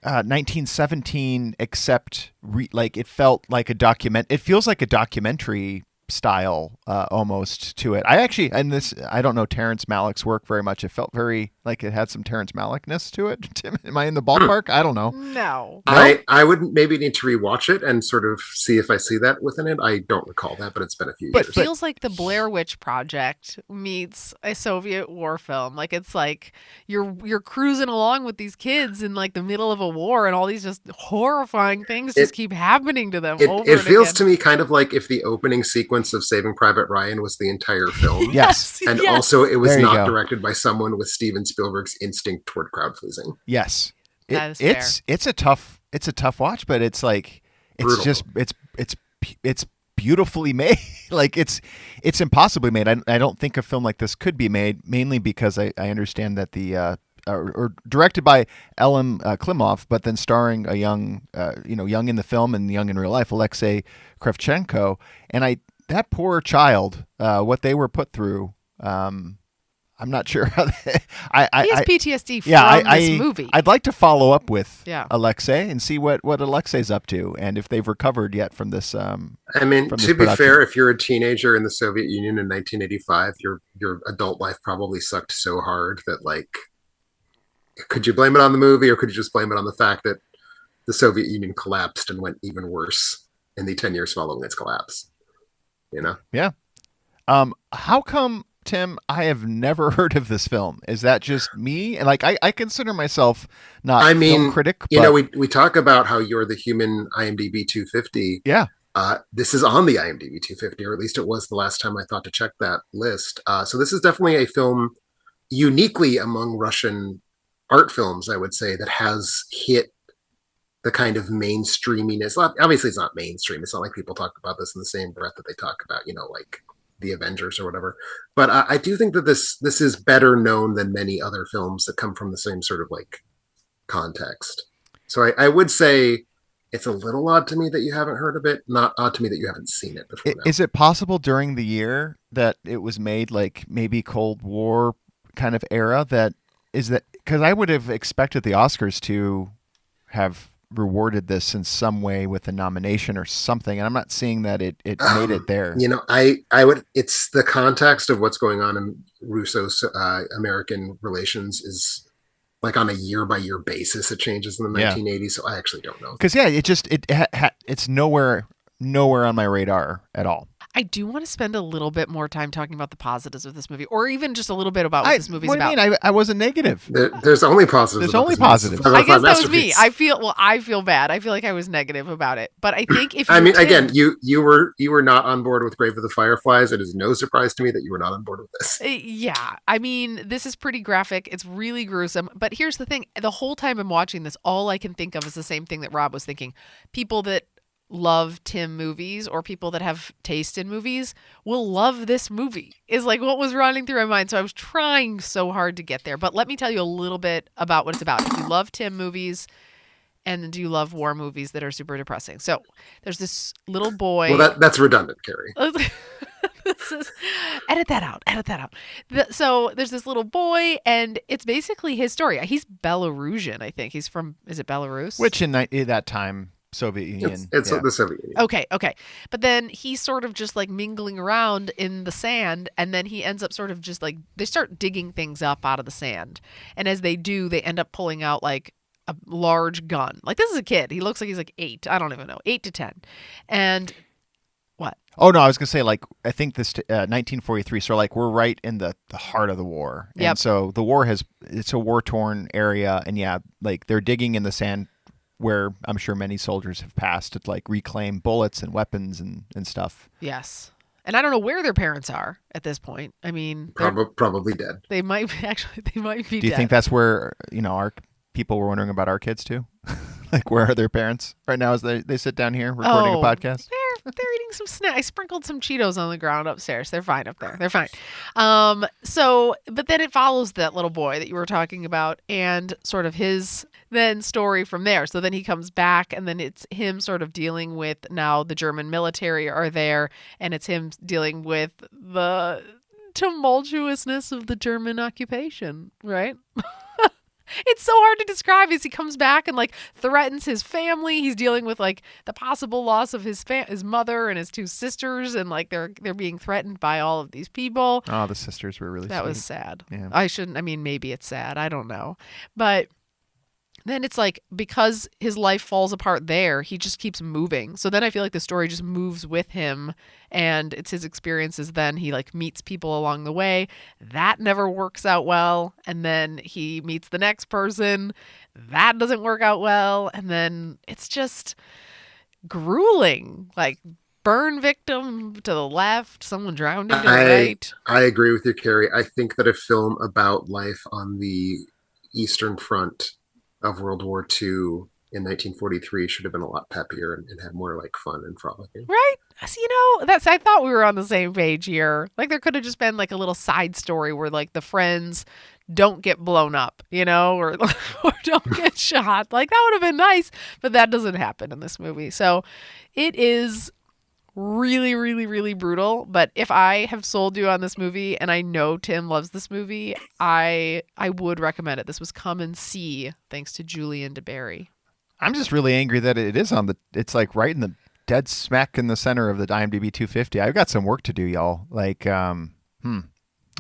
1917, except like it felt like a document. It feels like a documentary style almost to it. I don't know Terrence Malick's work very much. It felt very like it had some Terrence Malickness to it. Tim, am I in the ballpark? I don't know. No. I would maybe need to rewatch it and sort of see if I see that within it. I don't recall that, but it's been a few years. It feels like the Blair Witch Project meets a Soviet war film. Like it's like you're cruising along with these kids in like the middle of a war, and all these just horrifying things just keep happening to them. It feels to me kind of like if the opening sequence of Saving Private Ryan was the entire film. Yes. And also it was not directed by someone with Steven Spielberg's instinct toward crowd pleasing. Yes. It's a tough watch, but it's like it's brutal. just it's beautifully made. Like it's impossibly made. I don't think a film like this could be made, mainly because I understand that the or directed by Ellen Klimov, but then starring a young young in the film and young in real life, Alexei Kravchenko, and that poor child, what they were put through. I'm not sure how he has PTSD from this movie. I'd like to follow up with Yeah. Alexei and see what Alexei's up to, and if they've recovered yet from this. I mean, to be fair, if you're a teenager in the Soviet Union in 1985, your adult life probably sucked so hard that, like, could you blame it on the movie, or could you just blame it on the fact that the Soviet Union collapsed and went even worse in the 10 years following its collapse? You know? Yeah. How come, Tim, I have never heard of this film? Is that just me? And like, I consider myself not a film critic. You know, we talk about how you're the human IMDb 250. Yeah. This is on the IMDb 250, or at least it was the last time I thought to check that list. So this is definitely a film uniquely among Russian art films, I would say, that has hit the kind of mainstreaminess. Obviously, it's not mainstream. It's not like people talk about this in the same breath that they talk about, like the Avengers or whatever. But I do think that this is better known than many other films that come from the same sort of like context. So I would say it's a little odd to me that you haven't heard of it. Not odd to me that you haven't seen it before now. Is it possible during the year that it was made, like maybe Cold War kind of era? Because I would have expected the Oscars to have rewarded this in some way with a nomination or something, and I'm not seeing that it made it there. I would. It's the context of what's going on in Russo-American relations is like on a year-by-year basis. It changes in the 1980s, so I actually don't know. Because it's nowhere on my radar at all. I do want to spend a little bit more time talking about the positives of this movie, or even just a little bit about what this movie's about. What do you mean? I wasn't negative. There's only positives. There's only positives. I guess that was me. I feel bad. I feel like I was negative about it. But I think if again, you were not on board with Grave of the Fireflies. It is no surprise to me that you were not on board with this. Yeah. I mean, this is pretty graphic. It's really gruesome. But here's the thing. The whole time I'm watching this, all I can think of is the same thing that Rob was thinking. People that love Tim movies, or people that have taste in movies, will love this movie, is like what was running through my mind. So I was trying so hard to get there. But let me tell you a little bit about what it's about. If you love Tim movies, and do you love war movies that are super depressing? So there's this little boy. Well, that's redundant, Carrie. Edit that out. So there's this little boy, and it's basically his story. He's Belarusian, I think. He's from, is it Belarus? Which in that time, Soviet Union. It's the Soviet Union. Okay. But then he's sort of just like mingling around in the sand, and then he ends up sort of just like, they start digging things up out of the sand. And as they do, they end up pulling out like a large gun. Like, this is a kid. He looks like he's like 8. I don't even know. 8 to 10. And what? Oh, no, I was going to say, like, I think this 1943, so like we're right in the heart of the war. And yep. So the war it's a war-torn area, and yeah, like they're digging in the sand where I'm sure many soldiers have passed to like reclaim bullets and weapons and stuff. Yes. And I don't know where their parents are at this point. I mean, probably dead. They might be dead. Do you think that's where, our people were wondering about our kids too? Like, where are their parents right now as they sit down here recording a podcast? They're eating some snacks. I sprinkled some Cheetos on the ground upstairs. They're fine up there. They're fine. But then it follows that little boy that you were talking about, and sort of his then story from there. So then he comes back, and then it's him sort of dealing with, now the German military are there, and it's him dealing with the tumultuousness of the German occupation, right? It's so hard to describe as he comes back and like threatens his family. He's dealing with like the possible loss of his mother and his 2 sisters, and like they're being threatened by all of these people. Oh, the sisters were really that sweet. was sad. Yeah. Maybe it's sad. I don't know. But then it's like, because his life falls apart there, he just keeps moving. So then I feel like the story just moves with him, and it's his experiences. Then he like meets people along the way. That never works out well. And then he meets the next person. That doesn't work out well. And then it's just grueling. Like, burn victim to the left, someone drowned to the right. I agree with you, Carrie. I think that a film about life on the Eastern Front of World War II in 1943 should have been a lot peppier and had more like fun and frolicking. Right? So, that's I thought we were on the same page here. Like there could have just been like a little side story where like the friends don't get blown up, or or don't get shot. Like that would have been nice, but that doesn't happen in this movie. So it is really, really, really brutal. But if I have sold you on this movie, and I know Tim loves this movie, I would recommend it. This was Come and See, thanks to Julian DeBerry. I'm just really angry that it's like right in the dead smack in the center of the IMDb 250. I've got some work to do, y'all. Like, I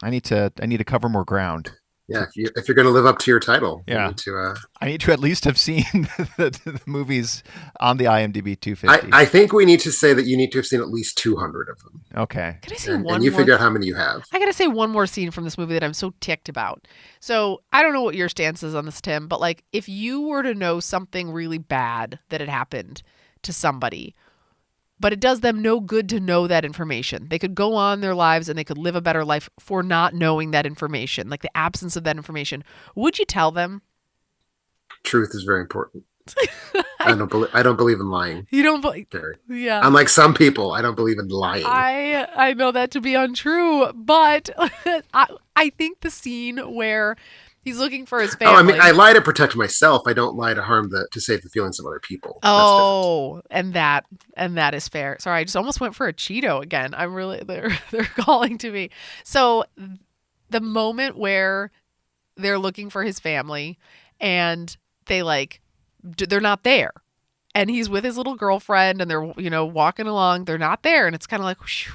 need to cover more ground. Yeah, if you're going to live up to your title, yeah, I need to at least have seen the movies on the IMDb 250. I think we need to say that you need to have seen at least 200 of them. Okay. Can I say one? And you figure out how many you have. I gotta say one more scene from this movie that I'm so ticked about. So I don't know what your stance is on this, Tim, but like if you were to know something really bad that had happened to somebody, but it does them no good to know that information. They could go on their lives and they could live a better life for not knowing that information, like the absence of that information. Would you tell them? Truth is very important. I don't believe in lying. You don't believe? Carrie. Yeah. Unlike some people, I don't believe in lying. I know that to be untrue, but I think the scene where he's looking for his family. Oh, I mean, I lie to protect myself. I don't lie to save the feelings of other people. Oh, and that is fair. Sorry, I just almost went for a Cheeto again. I'm really they're calling to me. So the moment where they're looking for his family and they're not there. And he's with his little girlfriend and they're, walking along. They're not there. And it's kind of like, whew,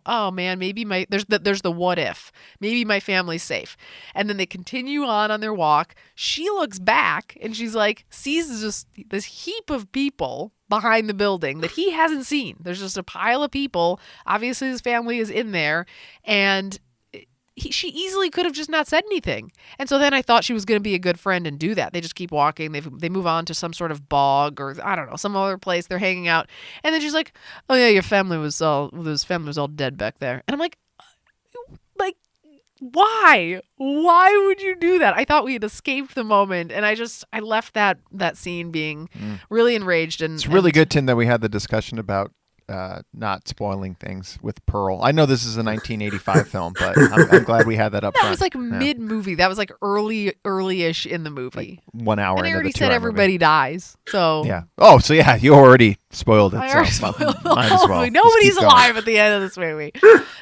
oh man, maybe there's the what if. Maybe my family's safe. And then they continue on their walk. She looks back and she's like, sees just this heap of people behind the building that he hasn't seen. There's just a pile of people. Obviously his family is in there. And she easily could have just not said anything. And so then I thought she was going to be a good friend and do that. They just keep walking. They move on to some sort of bog or I don't know, some other place. They're hanging out. And then she's like, oh yeah, his family was all dead back there. And I'm like, why? Why would you do that? I thought we had escaped the moment. And I left that scene being really enraged. And it's really good, Tim, that we had the discussion about not spoiling things with Pearl. I know this is a 1985 film, but I'm glad we had that up front. That was like mid-movie. That was like early-ish in the movie. Like 1 hour and I into already the said everybody movie. dies. So yeah. Oh, so yeah, you already spoiled it. I already so spoiled might as well. Nobody's alive at the end of this movie.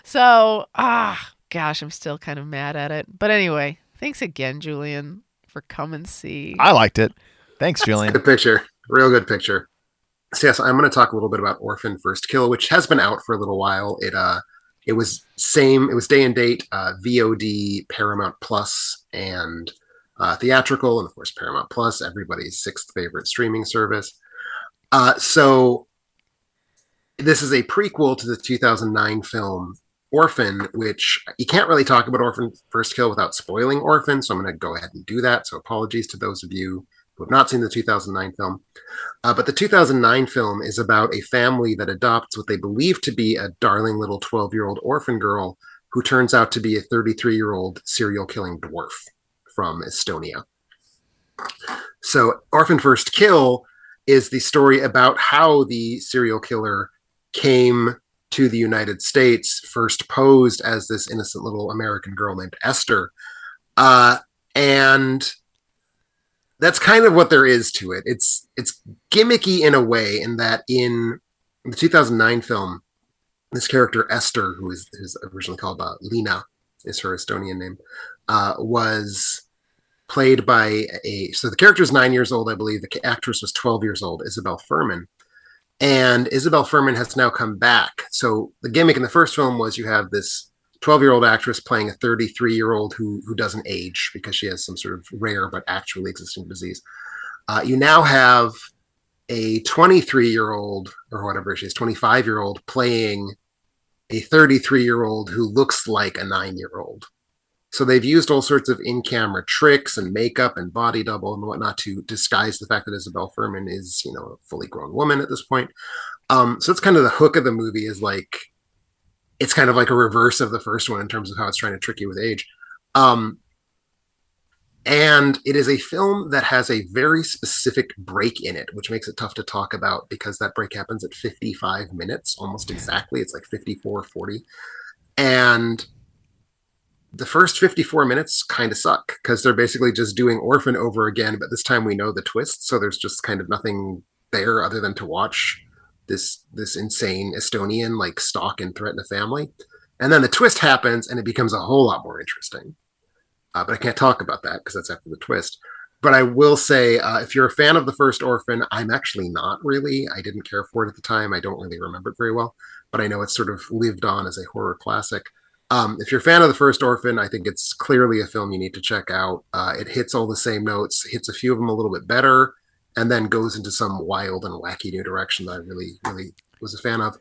So, gosh, I'm still kind of mad at it. But anyway, thanks again, Julian, for Come and See. I liked it. Thanks, Julian. Good picture. Real good picture. So yes, I'm going to talk a little bit about Orphan First Kill, which has been out for a little while. It was day and date, VOD, Paramount Plus, and theatrical, and of course Paramount Plus, everybody's sixth favorite streaming service. So this is a prequel to the 2009 film Orphan, which you can't really talk about Orphan First Kill without spoiling Orphan, so I'm going to go ahead and do that. So apologies to those of you who have not seen the 2009 film. But the 2009 film is about a family that adopts what they believe to be a darling little 12-year-old orphan girl who turns out to be a 33-year-old serial-killing dwarf from Estonia. So Orphan First Kill is the story about how the serial killer came to the United States, first posed as this innocent little American girl named Esther. And that's kind of what there is to it. It's gimmicky in a way, in that in the 2009 film, this character Esther, who is originally called Lina, is her Estonian name, was played by so the character is 9 years old, I believe. The actress was 12 years old, Isabel Fuhrman. And Isabel Fuhrman has now come back. So the gimmick in the first film was you have this 12-year-old actress playing a 33-year-old who doesn't age because she has some sort of rare but actually existing disease. You now have a 23-year-old, or whatever she is, 25-year-old, playing a 33-year-old who looks like a 9-year-old. So they've used all sorts of in-camera tricks and makeup and body double and whatnot to disguise the fact that Isabel Fuhrman is, a fully grown woman at this point. So it's kind of the hook of the movie, is like, it's kind of like a reverse of the first one in terms of how it's trying to trick you with age. And it is a film that has a very specific break in it, which makes it tough to talk about because that break happens at 55 minutes, almost exactly. It's like 54:40. And the first 54 minutes kind of suck because they're basically just doing Orphan over again, but this time we know the twist, so there's just kind of nothing there other than to watch this insane Estonian like stalk and threaten a family. And then the twist happens and it becomes a whole lot more interesting. But I can't talk about that because that's after the twist. But I will say, if you're a fan of the first Orphan, I'm actually not really. I didn't care for it at the time. I don't really remember it very well. But I know it's sort of lived on as a horror classic. If you're a fan of the first Orphan, I think it's clearly a film you need to check out. It hits all the same notes, hits a few of them a little bit better, and then goes into some wild and wacky new direction that I really, really was a fan of.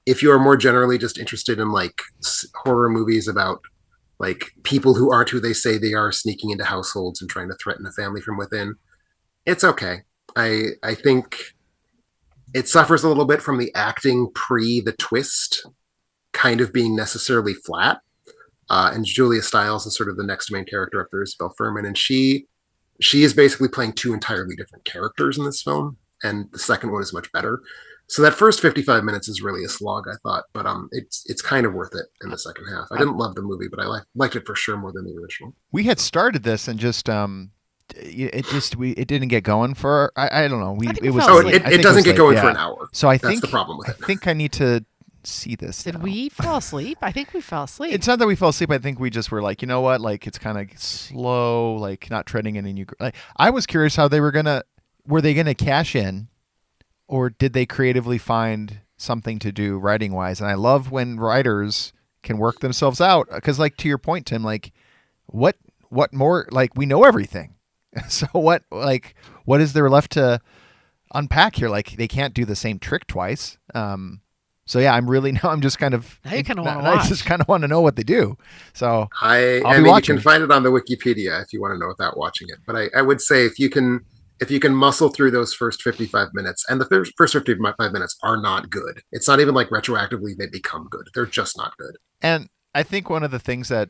If you are more generally just interested in like horror movies about like people who aren't who they say they are sneaking into households and trying to threaten a family from within, it's okay. I think it suffers a little bit from the acting pre the twist kind of being necessarily flat. And Julia Stiles is sort of the next main character after Isabel Fuhrman, and she is basically playing two entirely different characters in this film, and the second one is much better. So that first 55 minutes is really a slog, I thought, but it's kind of worth it in the second half. I didn't love the movie, but I liked it for sure more than the original. We had started this and just it didn't get going for I don't know. It doesn't get going for an hour. So I That's think the problem with it. I think I need to see this. Did we fall asleep? I think we fell asleep. It's not that we fell asleep. I think we just were like, you know what? Like it's kind of slow, like not treading any new. Like I was curious how were they gonna cash in, or did they creatively find something to do writing wise? And I love when writers can work themselves out because, like to your point, Tim, like what more? Like we know everything, so what is there left to unpack here? Like they can't do the same trick twice. So yeah, I'm just kind of. Now you kind of want to watch. I just kind of want to know what they do. So I mean, you can find it on the Wikipedia if you want to know without watching it. But I would say if you can muscle through those first 55 minutes, and the first 55 minutes are not good. It's not even like retroactively they become good. They're just not good. And I think one of the things that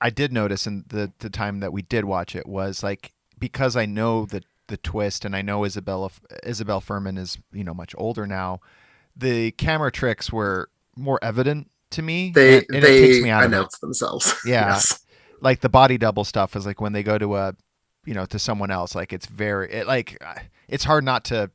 I did notice in the time that we did watch it was like, because I know the twist and I know Isabel Fuhrman is, much older now, the camera tricks were more evident to me. They it takes me out announce of it. themselves. Yeah. Yes. Like the body double stuff is like when they go to to someone else, like it's it's hard not to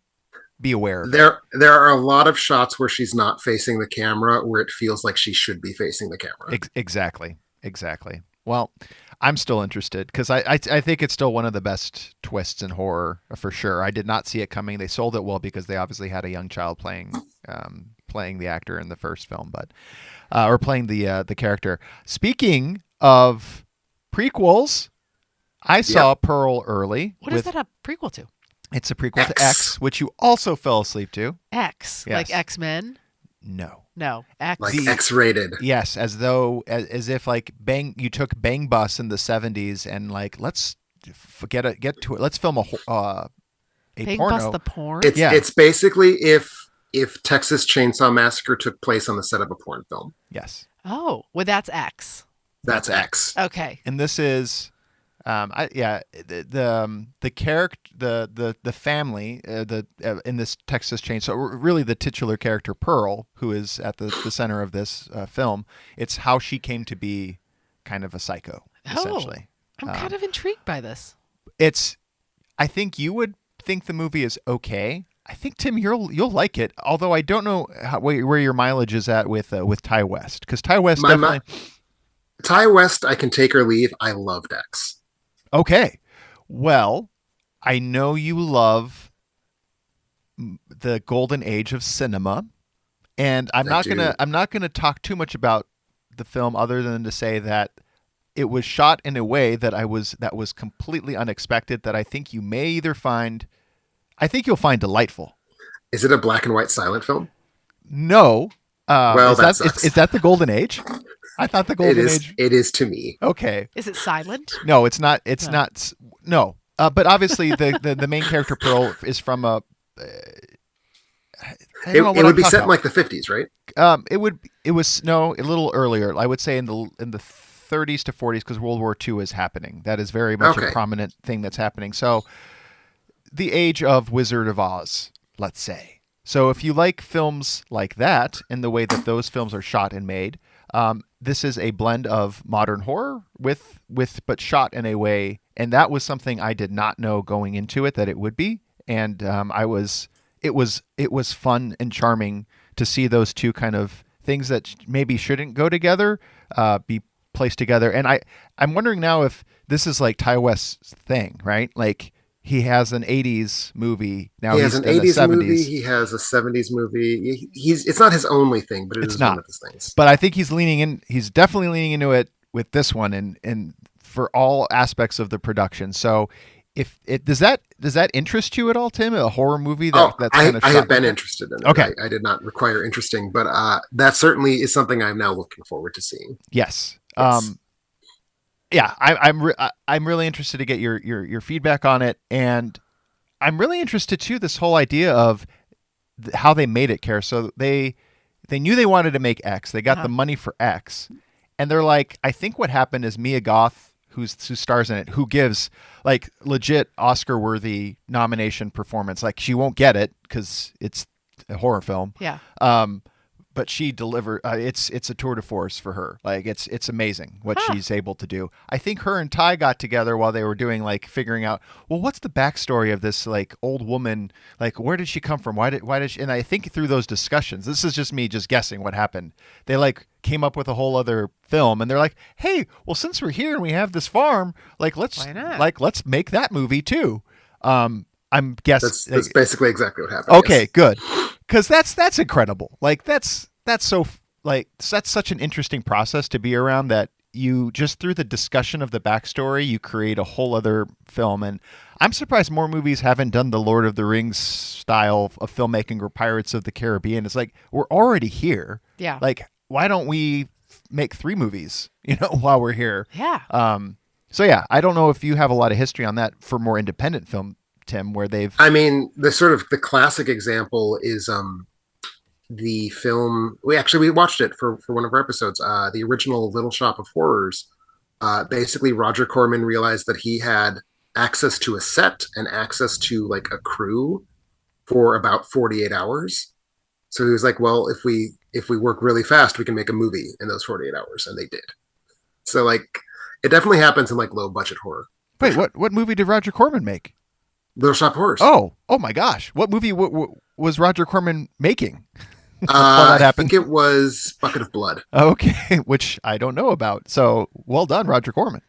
be aware of there are a lot of shots where she's not facing the camera where it feels like she should be facing the camera. Exactly. Well, I'm still interested because I think it's still one of the best twists in horror for sure. I did not see it coming. They sold it well because they obviously had a young child playing the actor in the first film, but or playing the character. Speaking of prequels, I saw Pearl early. What is that a prequel to? It's a prequel to X, which you also fell asleep to. X, yes. Like X-Men? No, X. Like X-rated. Yes, as if like you took Bang Bus in the 70s and like let's get to it. Let's film a Bang porno. Bus the porn. It's basically if Texas Chainsaw Massacre took place on the set of a porn film. Yes. Oh, well, that's X. That's X. Okay. And this is, the character, the family, in this Texas Chainsaw, really the titular character Pearl, who is at the center of this film. It's how she came to be kind of a psycho, essentially. I'm kind of intrigued by this. I think you would think the movie is okay. I think Tim, you'll like it. Although I don't know where your mileage is at with Ty West, because Ty West Ty West, I can take or leave. I loved X. Okay, well, I know you love the golden age of cinema, and I'm not gonna talk too much about the film other than to say that it was shot in a way that was completely unexpected. That I think you may either find. I think you'll find delightful. Is it a black and white silent film? No. Well, is that the golden age? I thought the golden age. It is to me. Okay. Is it silent? No, it's not. It's not. No. But obviously, the main character Pearl is from a. It would be set in like the 50s, right? It was a little earlier. I would say in the 30s to 40s because World War II is happening. That is very much a prominent thing that's happening. So the age of Wizard of Oz, let's say. So if you like films like that and the way that those films are shot and made, this is a blend of modern horror but shot in a way, and that was something I did not know going into it that it would be, and it was fun and charming to see those two kind of things that maybe shouldn't go together be placed together. And I'm wondering now if this is like Ty West's thing, right? Like he has an 80s movie now. He has an 80s movie. He has a 70s movie. It's not his only thing, but it's not one of his things. But I think he's leaning in. He's definitely leaning into it with this one, and for all aspects of the production. So, if it does that interest you at all, Tim? A horror movie that's kind of. I have been interested in it. Okay, I did not require interesting, but that certainly is something I'm now looking forward to seeing. Yes. Yeah, I'm really interested to get your feedback on it, and I'm really interested too this whole idea of how they made it, Carrie. So they knew they wanted to make X. They got the money for X, and they're like, I think what happened is Mia Goth, who stars in it, who gives like legit Oscar-worthy nomination performance. Like she won't get it because it's a horror film. Yeah. But she delivered. It's a tour de force for her. Like it's amazing what she's able to do. I think her and Ty got together while they were doing like figuring out, well, what's the backstory of this like old woman? Like where did she come from? Why did she? And I think through those discussions, this is just me just guessing what happened. They like came up with a whole other film, and they're like, hey, well, since we're here and we have this farm, like let's make that movie too. I'm guessing that's basically exactly what happened. Okay, yes. Good. Because that's incredible. Like that's such an interesting process to be around, that you just through the discussion of the backstory, you create a whole other film. And I'm surprised more movies haven't done the Lord of the Rings style of filmmaking or Pirates of the Caribbean. It's like, we're already here. Yeah. Like, why don't we make 3 movies, while we're here? Yeah. So yeah, I don't know if you have a lot of history on that for more independent film, Tim, where they've... I mean, the classic example is the film... We watched it for one of our episodes, the original Little Shop of Horrors. Basically, Roger Corman realized that he had access to a set and access to like a crew for about 48 hours. So he was like, well, if we work really fast, we can make a movie in those 48 hours. And they did. So like, it definitely happens in like low budget horror. Wait, what movie did Roger Corman make? Little Shop of Horrors. Oh my gosh. What movie was Roger Corman making? I think it was Bucket of Blood. Okay, which I don't know about. So well done, Roger Corman.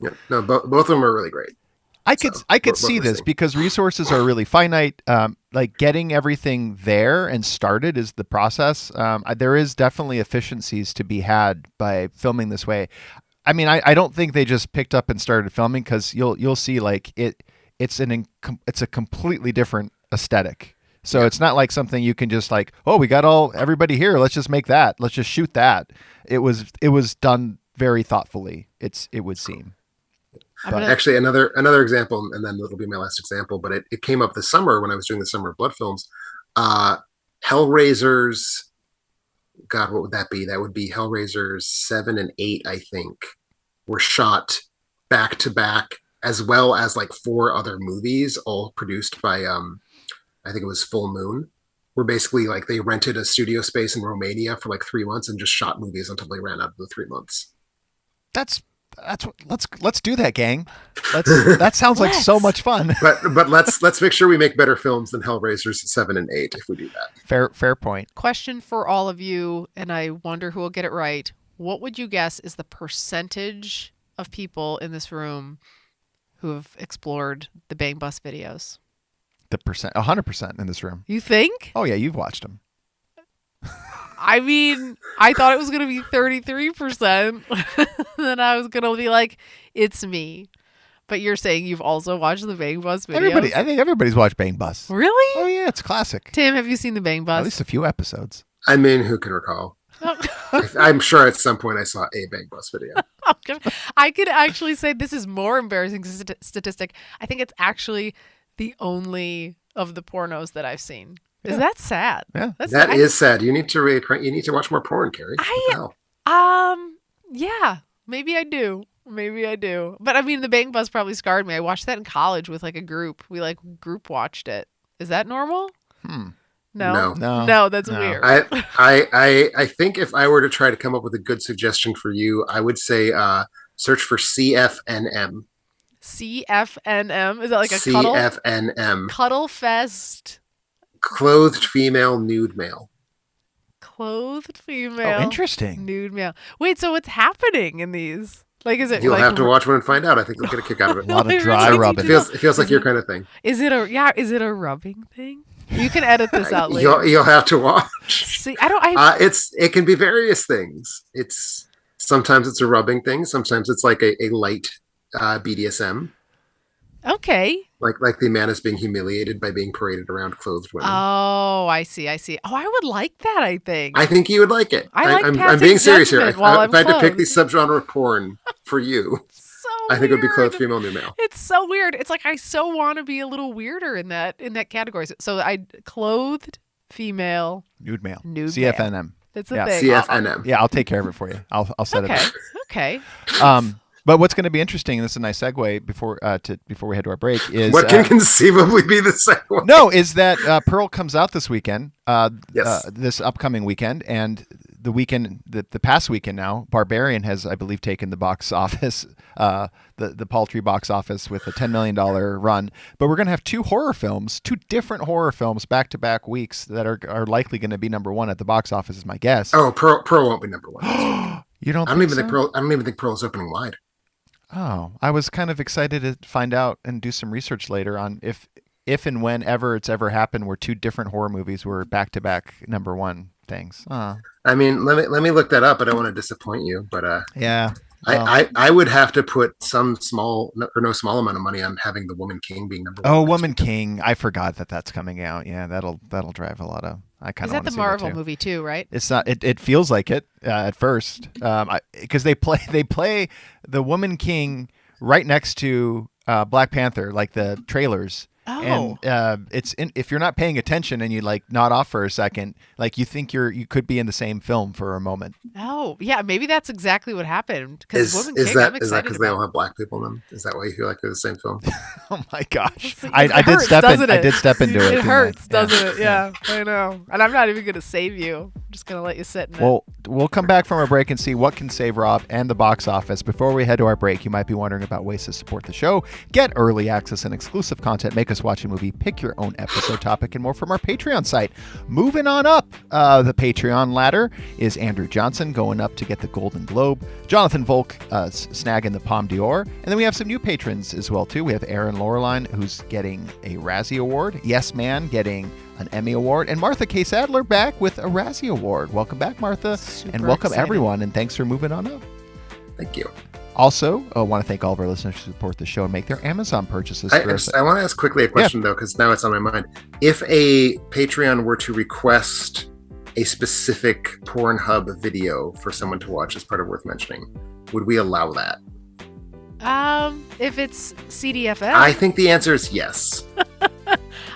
Yeah, no, both of them are really great. I could see this because resources are really finite. Like getting everything there and started is the process. There is definitely efficiencies to be had by filming this way. I mean, I don't think they just picked up and started filming, because you'll see like it's a completely different aesthetic. So it's not like something you can just like, oh, we got everybody here, let's just make that, let's just shoot that. It was done very thoughtfully. It would seem. But actually, another example, and then it'll be my last example, but it came up this summer when I was doing the Summer of Blood films. Hellraisers, God, what would that be? That would be Hellraisers 7 and 8, I think, were shot back to back, as well as like 4 other movies, all produced by I think it was Full Moon. Where basically like they rented a studio space in Romania for like 3 months and just shot movies until they ran out of the 3 months. Let's do that, gang. That sounds like so much fun. But let's make sure we make better films than Hellraisers 7 and 8 if we do that. Fair point. Question for all of you, and I wonder who will get it right. What would you guess is the percentage of people in this room who have explored the Bang Bus videos? The 100% in this room. You think? Oh yeah, you've watched them. I mean, I thought it was going to be 33%. Then I was going to be like, it's me. But you're saying you've also watched the Bang Bus videos? I think everybody's watched Bang Bus. Really? Oh yeah, it's classic. Tim, have you seen the Bang Bus? At least a few episodes. I mean, who can recall? I'm sure at some point I saw a Bang Bus video. I could actually say this is more embarrassing statistic. I think it's actually the only of the pornos that I've seen. Is that sad? Yeah, is sad. You need to watch more porn, Carrie. Yeah, Maybe I do. But I mean, The Bang Bus probably scarred me. I watched that in college with like a group. We like group watched it. Is that normal? No. No, that's weird. I think if I were to try to come up with a good suggestion for you, I would say search for CFNM. CFNM? Is that like a cuddle? CFNM. Cuddle Fest. Clothed female, nude male. Clothed female. Oh, interesting. Nude male. Wait, so what's happening in these? Like, is it? You'll like, have to watch one and find out. I think you'll get a kick out of it. A lot of dry rubbing. It feels like your kind of thing. Is it a rubbing thing? You can edit this out later. You'll have to watch. See, it can be various things. Sometimes it's a rubbing thing. Sometimes it's like a light BDSM. Okay. Like the man is being humiliated by being paraded around clothed women. Oh, I see. Oh, I would like that, I think. I think you would like it. I'm being serious here. If I had to pick the subgenre of porn for you, I think it would be clothed female, nude male. It's so weird. It's like I so want to be a little weirder in that category. So I clothed female, nude male, CFNM. Male. That's a thing. CFNM. I'll take care of it for you. I'll set it up. Okay. But what's going to be interesting, and this is a nice segue before we head to our break, is what can conceivably be the segue? No, is that Pearl comes out this weekend, yes. This upcoming weekend, and the past weekend now, Barbarian has, I believe, taken the box office, the paltry box office with a $10 million run. But we're going to have two different horror films back-to-back weeks that are likely going to be number one at the box office, is my guess. Oh, Pearl won't be number one. You don't? I don't even think Pearl is opening wide. Oh, I was kind of excited to find out and do some research later on if and whenever it's ever happened where two different horror movies were back-to-back number one things. I mean, let me look that up. I don't want to disappoint you, but yeah. I would have to put no small amount of money on having The Woman King being number one. Oh, Woman King! I forgot that's coming out. Yeah, that'll drive a lot of. I kind of. Is that the Marvel movie too? Right? It's not. It feels like it at first, because they play The Woman King right next to Black Panther, like the trailers. Oh. And if you're not paying attention and you like nod off for a second, like you think you could be in the same film for a moment. Oh, yeah, maybe that's exactly what happened. Is that because they all have black people in them? Is that why you feel like they're the same film? Oh my gosh, I did step into it. It hurts, doesn't it? Yeah, I know. And I'm not even going to save you. I'm just going to let you sit in it. Well, we'll come back from our break and see what can save Rob and the box office. Before we head to our break, you might be wondering about ways to support the show, get early access and exclusive content, make us watch a movie, pick your own episode topic, and more from our Patreon site. Moving on up the Patreon ladder is Andrew Johnson going up to get the Golden Globe, Jonathan Volk snagging the Palme d'Or, and then we have some new patrons as well too. We have Aaron Laureline, who's getting a Razzie Award, Yes Man getting an Emmy Award, and Martha K. Sadler back with a Razzie Award. Welcome back, Martha. And welcome everyone, and thanks for moving on up. Thank you. Also, I want to thank all of our listeners who support the show and make their Amazon purchases. I want to ask quickly a question, though, because now it's on my mind. If a Patreon were to request a specific Pornhub video for someone to watch as part of Worth Mentioning, would we allow that? If it's CDFN, I think the answer is yes.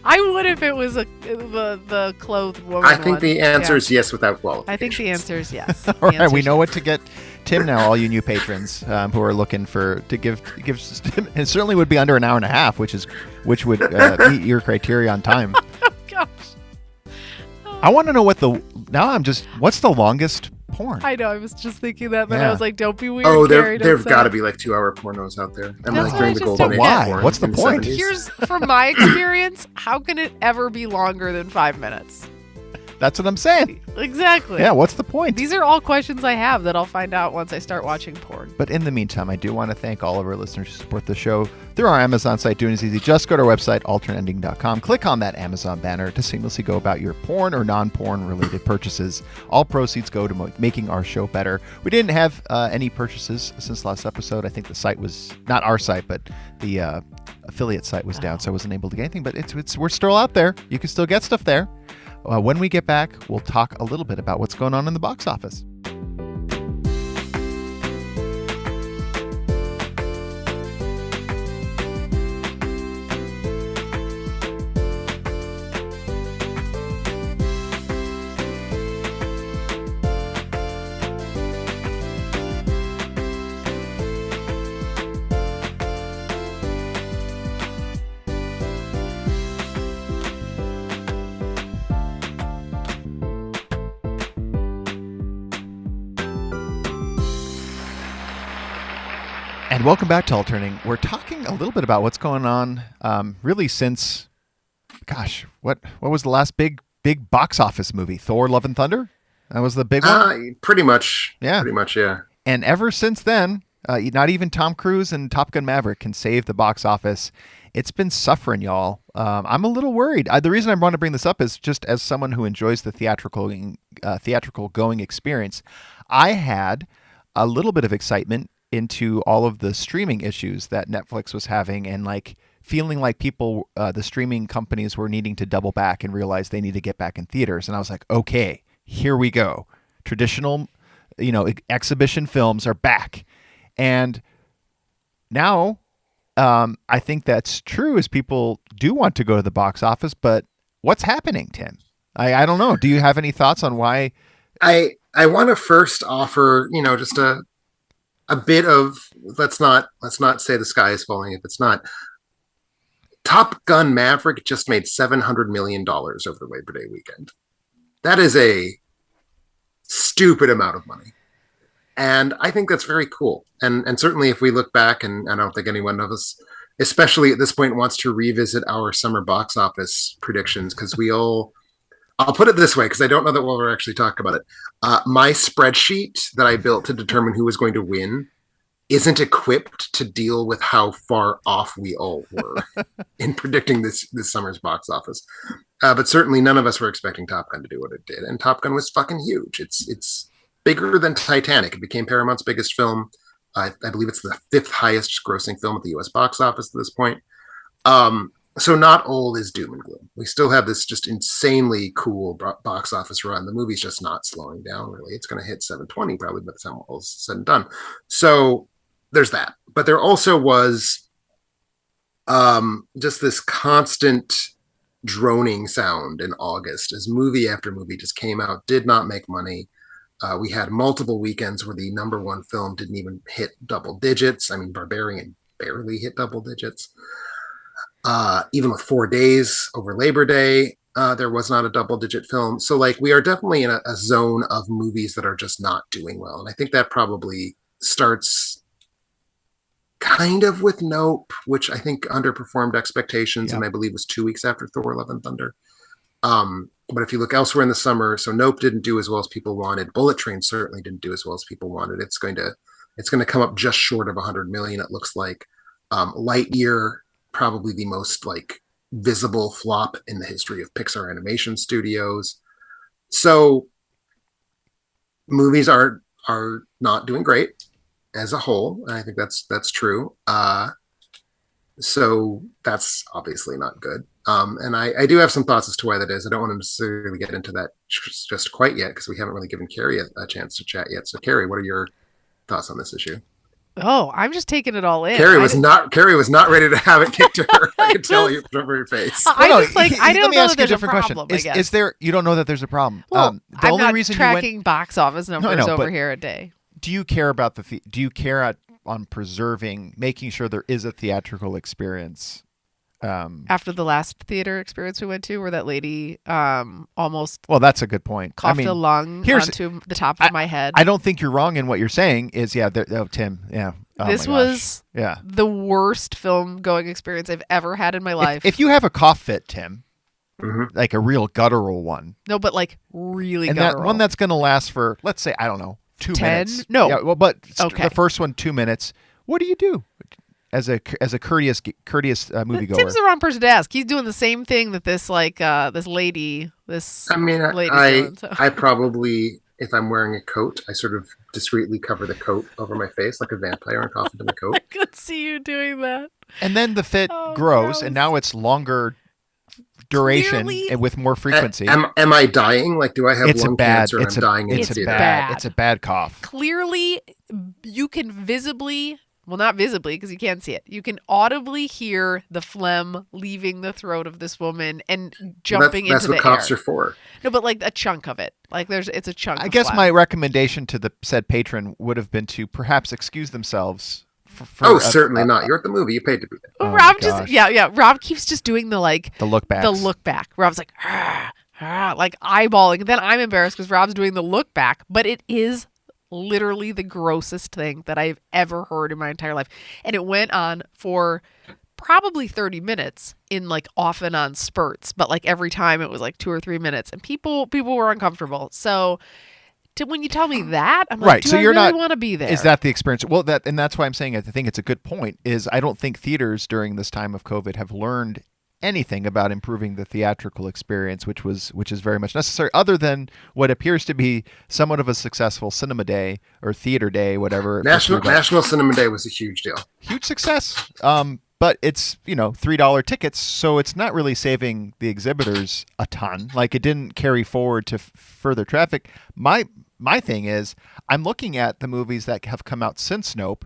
I would if it was the clothed woman. I think the answer is yes without qualification. I think the answer is yes. All right, we know what to get Tim now. All you new patrons who are looking to give, it certainly would be under an hour and a half, which would meet your criteria on time. Oh gosh. I want to know what's the longest porn? I know. I was just thinking that, but I was like, "Don't be weird." Oh, there've got to be like 2-hour pornos out there. And like during the golden age. Why? What's the point? Here's from my experience: how can it ever be longer than 5 minutes? That's what I'm saying. Exactly. Yeah, what's the point? These are all questions I have that I'll find out once I start watching porn. But in the meantime, I do want to thank all of our listeners who support the show through our Amazon site. Doing is easy. Just go to our website, alternending.com. Click on that Amazon banner to seamlessly go about your porn or non-porn related purchases. All proceeds go to making our show better. We didn't have any purchases since last episode. I think the site was, not our site, but the affiliate site was down, so I wasn't able to get anything. But we're still out there. You can still get stuff there. When we get back, we'll talk a little bit about what's going on in the box office. And welcome back to Alternating. We're talking a little bit about what's going on, really since, gosh, what was the last big box office movie? Thor: Love and Thunder? That was the big one? Pretty much. Yeah. Pretty much, yeah. And ever since then, not even Tom Cruise and Top Gun Maverick can save the box office. It's been suffering, y'all. I'm a little worried. The reason I want to bring this up is just as someone who enjoys the theatrical going experience, I had a little bit of excitement into all of the streaming issues that Netflix was having, and like feeling like people, the streaming companies were needing to double back and realize they need to get back in theaters. And I was like, okay, here we go. Traditional, exhibition films are back. And now I think that's true, as people do want to go to the box office, but what's happening, Tim? I don't know. Do you have any thoughts on why? I want to first offer, just a bit of, let's not say the sky is falling if it's not. Top Gun Maverick just made $700 million over the Labor Day weekend. That is a stupid amount of money. And I think that's very cool. And certainly if we look back, and I don't think anyone of us, especially at this point, wants to revisit our summer box office predictions, because I'll put it this way, because I don't know that we'll ever actually talk about it. My spreadsheet that I built to determine who was going to win isn't equipped to deal with how far off we all were in predicting this summer's box office. But certainly none of us were expecting Top Gun to do what it did. And Top Gun was fucking huge. It's bigger than Titanic. It became Paramount's biggest film. I believe it's the 5th highest grossing film at the US box office at this point. So not all is doom and gloom. We still have this just insanely cool box office run. The movie's just not slowing down, really. It's going to hit 720 probably by the time all's said and done. So there's that. But there also was just this constant droning sound in August as movie after movie just came out, did not make money. We had multiple weekends where the number one film didn't even hit double digits. I mean, Barbarian barely hit double digits. Even with 4 days over Labor Day, there was not a double-digit film. So, we are definitely in a zone of movies that are just not doing well. And I think that probably starts kind of with Nope, which I think underperformed expectations, and I believe was 2 weeks after Thor: Love and Thunder. But if you look elsewhere in the summer, so Nope didn't do as well as people wanted. Bullet Train certainly didn't do as well as people wanted. It's going to come up just short of 100 million, it looks like. Lightyear, probably the most visible flop in the history of Pixar animation studios. So movies are not doing great as a whole. And I think that's true. So that's obviously not good. And I do have some thoughts as to why that is. I don't want to necessarily get into that just quite yet, because we haven't really given Carrie a chance to chat yet. So Carrie, what are your thoughts on this issue? Oh, I'm just taking it all in. Carrie was not ready to have it kicked to her. I could tell you from her face. I don't know that there's a problem. Is there? You don't know that there's a problem? Well, the only not reason tracking box office numbers over but here a day. Do you care about do you care on making sure there is a theatrical experience? After the last theater experience we went to, where that lady almost that's a good point. Coughed a lung onto the top of my head. I don't think you're wrong in what you're saying. Tim, yeah. Oh, this was the worst film going experience I've ever had in my life. If you have a cough fit, Tim, like a real guttural one. No, but really and guttural. That one that's going to last for, let's say, I don't know, 2 minutes. No. Yeah, well, but the first one, 2 minutes. What do you do? As a courteous moviegoer. Tim's the wrong person to ask. He's doing the same thing that this lady doing, so. I probably, if I'm wearing a coat, I sort of discreetly cover the coat over my face like a vampire and cough into the coat. I could see you doing that. And then the fit grows, and now it's longer duration and with more frequency. Am I dying? Do I have lung cancer and I'm dying instantly? It's a bad cough. Clearly, you can visibly... Well, not visibly, because you can't see it. You can audibly hear the phlegm leaving the throat of this woman and jumping into the air. That's what coughs are for. No, but a chunk of it. It's a chunk. I guess my recommendation to the said patron would have been to perhaps excuse themselves. Certainly not. You're at the movie. You paid to be there. Rob Rob keeps just doing the look back. The look back. Rob's like eyeballing. Then I'm embarrassed because Rob's doing the look back, but it is literally the grossest thing that I've ever heard in my entire life. And it went on for probably 30 minutes in like off and on spurts, but like every time it was like 2 or 3 minutes, and people were uncomfortable. So when you tell me that, I'm like, Right. do So I you're really not want to be there? Is that the experience? Well, and that's why I'm saying I think it's a good point. Is I don't think theaters during this time of COVID have learned anything about improving the theatrical experience, which is very much necessary, other than what appears to be somewhat of a successful cinema day or theater day, whatever. National Cinema Day was a huge deal. Huge success. But it's, $3 tickets, so it's not really saving the exhibitors a ton. Like, it didn't carry forward to further traffic. My thing is, I'm looking at the movies that have come out since Nope,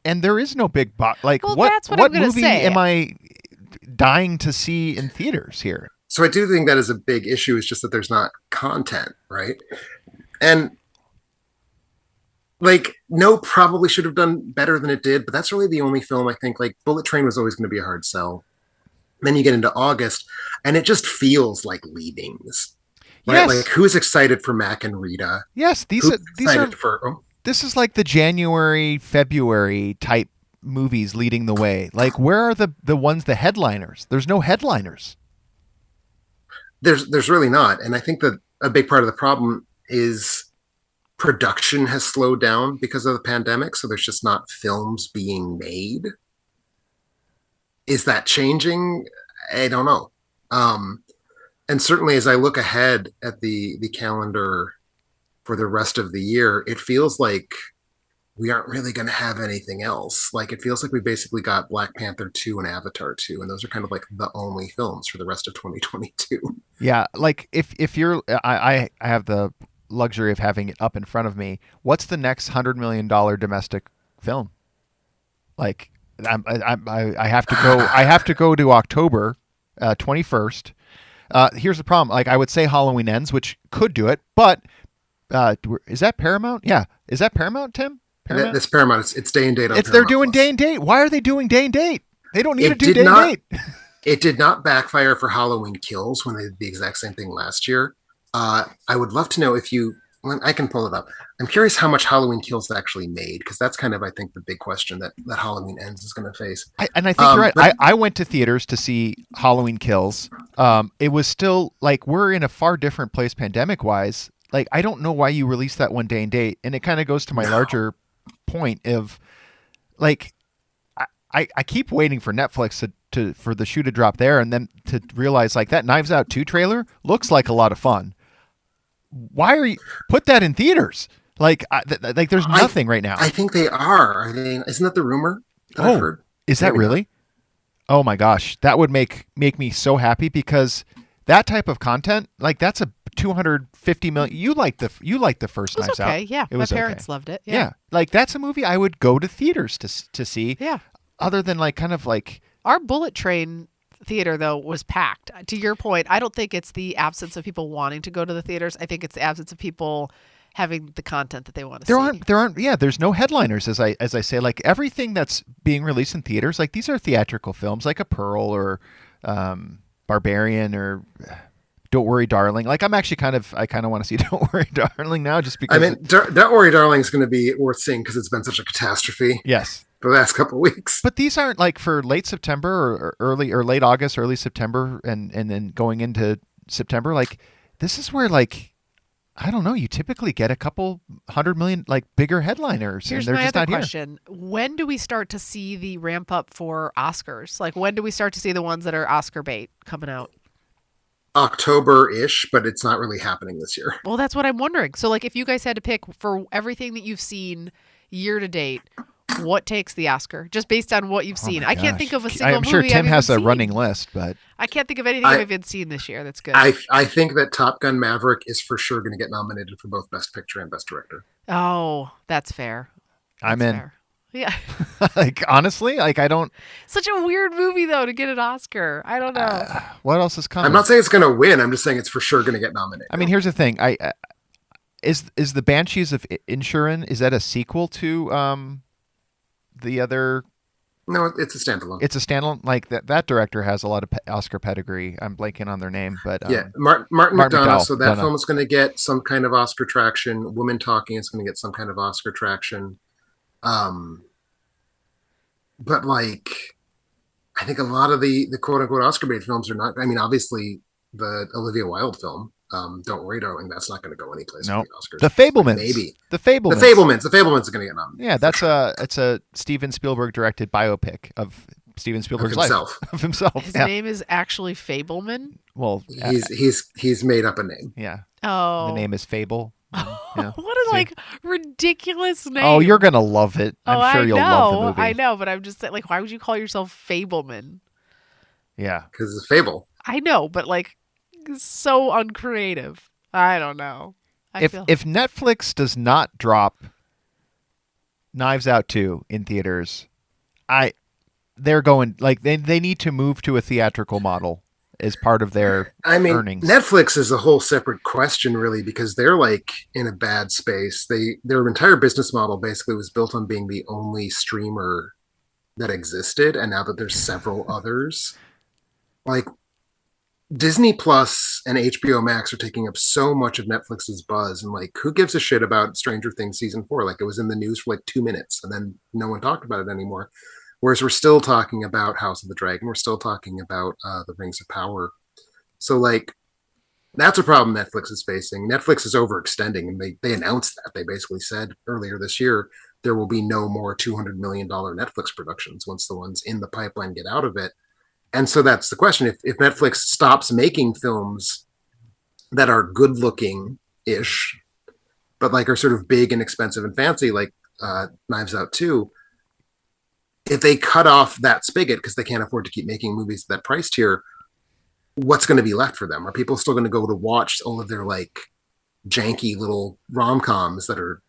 and there is no big like, well, what that's what I'm gonna movie say. am I dying to see in theaters here? So I do think that is a big issue. It's just that there's not content, right? And like, no, probably should have done better than it did, but that's really the only film I think. Like, Bullet Train was always going to be a hard sell. Then you get into August, and it just feels like leavings. Right? Yes. Like, who's excited for Mac and Rita? Yes, these are this is like the January, February type movies leading the way. Like, where are the headliners? There's no headliners. There's really not. And I think that a big part of the problem is production has slowed down because of the pandemic. So there's just not films being made. Is that changing? I don't know. And certainly as I look ahead at the calendar for the rest of the year, it feels like we aren't really going to have anything else. Like, it feels like we basically got Black Panther 2 and Avatar 2, and those are kind of like the only films for the rest of 2022. Yeah, like if you're, I have the luxury of having it up in front of me. What's the next $100 million domestic film? Like, I have to go. I have to go to October 21st. Here's the problem. Like, I would say Halloween Ends, which could do it, but is that Paramount? Yeah, is that Paramount, Tim? Paramount? That's Paramount. It's day and date on Paramount. They're doing Plus. day and date. Why are they doing day and date? They don't need to do day not, and date. It did not backfire for Halloween Kills when they did the exact same thing last year. I would love to know if you. I can pull it up. I'm curious how much Halloween Kills actually made, because that's kind of, I think, the big question that Halloween Ends is going to face. I think you're right. But I went to theaters to see Halloween Kills. It was still like, we're in a far different place pandemic-wise. Like, I don't know why you released that one day and date, and it kind of goes to my larger point of, like, I keep waiting for Netflix for the shoe to drop there, and then to realize, like, that Knives Out 2 trailer looks like a lot of fun. Why are you put that in theaters? Like, there's nothing right now. I think they are. Isn't that the rumor that I've heard? Is that really? Oh my gosh, that would make me so happy, because that type of content, like, that's a $250 million. You like the first Knives Out? Okay, yeah. It was my parents loved it. Yeah, like, that's a movie I would go to theaters to see. Yeah. Other than, like, kind of like our Bullet Train theater, though, was packed. To your point, I don't think it's the absence of people wanting to go to the theaters. I think it's the absence of people having the content that they want to see. There aren't. Yeah, there's no headliners, as I say. Like, everything that's being released in theaters, like, these are theatrical films, like a Pearl or Barbarian or Don't Worry, Darling. Like, I kind of want to see Don't Worry, Darling now, just because. I mean, Don't Worry, Darling is going to be worth seeing because it's been such a catastrophe. Yes. The last couple of weeks. But these aren't like for late September or late August, early September, and then going into September. Like, this is where, like, I don't know, you typically get a couple $100 million, like, bigger headliners. Here's and they're my just other not here. question. When do we start to see the ramp up for Oscars? Like, when do we start to see the ones that are Oscar bait coming out? October-ish, but it's not really happening this year. Well, that's what I'm wondering. So, like, if you guys had to pick for everything that you've seen year to date, what takes the Oscar? Just based on what you've seen. I can't think of a single movie. I'm sure Tim has a seen. running list, but I can't think of anything I've even seen this year that's good. I think that Top Gun Maverick is for sure going to get nominated for both Best Picture and Best Director. Oh, that's fair. I'm in. Fair. Yeah. Like, honestly, like, I don't. Such a weird movie, though, to get an Oscar. I don't know. What else is coming? I'm not saying it's going to win. I'm just saying it's for sure going to get nominated. I mean, here's the thing. Is the Banshees of Inisherin, is that a sequel to the other No, it's a standalone. It's a standalone. Like that director has a lot of Oscar pedigree. I'm blanking on their name, but Yeah, Martin Martin McDonough. McDowell. So that film is going to get some kind of Oscar traction. Woman Talking is going to get some kind of Oscar traction. But like, I think a lot of the quote unquote Oscar bait films are not. I mean, obviously the Olivia Wilde film, Don't Worry, Darling, that's not going to go anyplace No, for the Oscars. The Fablemans. Maybe The Fablemans. The Fablemans are going to get nominated. Yeah, that's it's a Steven Spielberg directed biopic of Steven Spielberg's life of himself. His name is actually Fableman. Well, he's made up a name. Yeah. Oh, the name is Fable. Yeah. What a like ridiculous name! Oh, you're gonna love it. I'm sure you'll love the movie. I know, but I'm just like, why would you call yourself Fableman? Yeah, because it's Fable. I know, but like, so uncreative. I don't know. If Netflix does not drop Knives Out 2 in theaters, they're going like they need to move to a theatrical model as part of their earnings. Netflix is a whole separate question, really, because they're like in a bad space. Their entire business model basically was built on being the only streamer that existed, and now that there's several others, like Disney Plus and HBO Max are taking up so much of Netflix's buzz, and like, who gives a shit about Stranger Things season 4? Like, it was in the news for like 2 minutes, and then no one talked about it anymore. Whereas we're still talking about House of the Dragon, we're still talking about the Rings of Power. So like, that's a problem Netflix is facing. Netflix is overextending, and they announced that. They basically said earlier this year there will be no more $200 million Netflix productions once the ones in the pipeline get out of it. And so that's the question. If Netflix stops making films that are good looking ish, but like are sort of big and expensive and fancy, like Knives Out 2, if they cut off that spigot because they can't afford to keep making movies at that price tier, what's going to be left for them? Are people still going to go to watch all of their like janky little rom-coms that are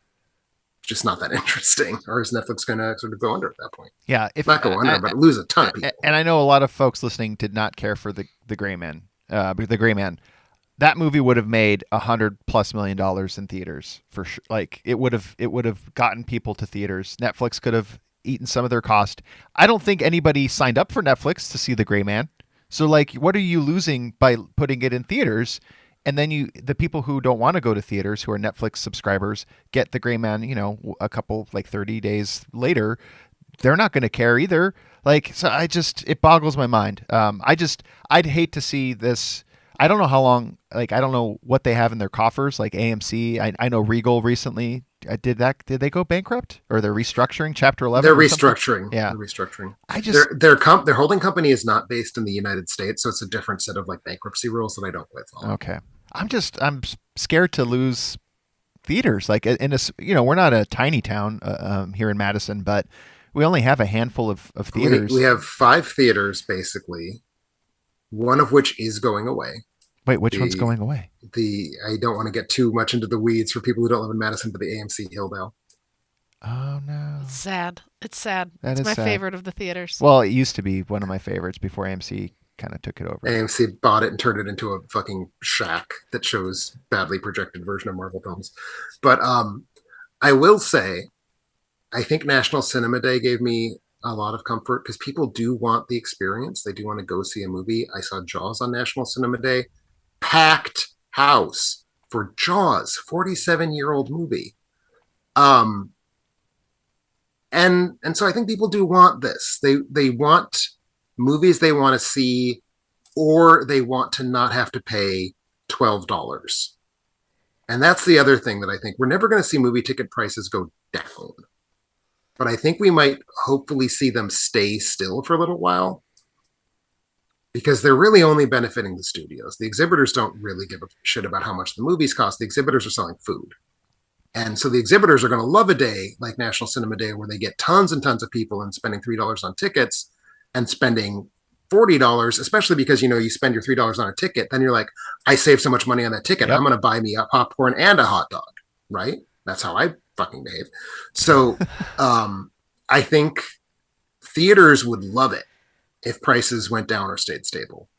just not that interesting? Or is Netflix going to sort of go under at that point? Yeah. Not go under, but lose a ton of people. And I know a lot of folks listening did not care for the Gray Man. The Gray Man. That movie would have made $100+ million in theaters for sure. Like it would have gotten people to theaters. Netflix could have eaten some of their cost. I don't think anybody signed up for Netflix to see The Gray Man. So like, what are you losing by putting it in theaters? And then the people who don't want to go to theaters, who are Netflix subscribers, get The Gray Man, a couple, like 30 days later. They're not going to care either. Like, so it boggles my mind. I'd hate to see this. I don't know how long, like, I don't know what they have in their coffers, like AMC. I know Regal recently did they go bankrupt, or they're restructuring Chapter 11? They're restructuring. Yeah. They're restructuring. Their holding company is not based in the United States, so it's a different set of like bankruptcy rules that I don't quite follow. Okay. I'm scared to lose theaters. Like we're not a tiny town here in Madison, but we only have a handful of theaters. We have 5 theaters basically, one of which is going away. Wait, which one's going away? I don't want to get too much into the weeds for people who don't live in Madison, but the AMC Hilldale. Oh no. It's sad. It's sad. It's my sad. favorite of the theaters. Well, it used to be one of my favorites before AMC kind of took it over. AMC bought it and turned it into a fucking shack that shows badly projected version of Marvel films. But I will say, I think National Cinema Day gave me a lot of comfort because people do want the experience. They do want to go see a movie. I saw Jaws on National Cinema Day. Packed house for Jaws, 47-year-old movie. And so I think people do want this. They want movies they want to see, or they want to not have to pay $12. And that's the other thing that I think we're never going to see movie ticket prices go down. But I think we might hopefully see them stay still for a little while, because they're really only benefiting the studios. The exhibitors don't really give a shit about how much the movies cost. The exhibitors are selling food. And so the exhibitors are going to love a day like National Cinema Day where they get tons and tons of people and spending $3 on tickets and spending $40, especially because, you spend your $3 on a ticket. Then you're like, I saved so much money on that ticket. Yep. I'm going to buy me a popcorn and a hot dog, right? That's how I fucking behave. So I think theaters would love it if prices went down or stayed stable.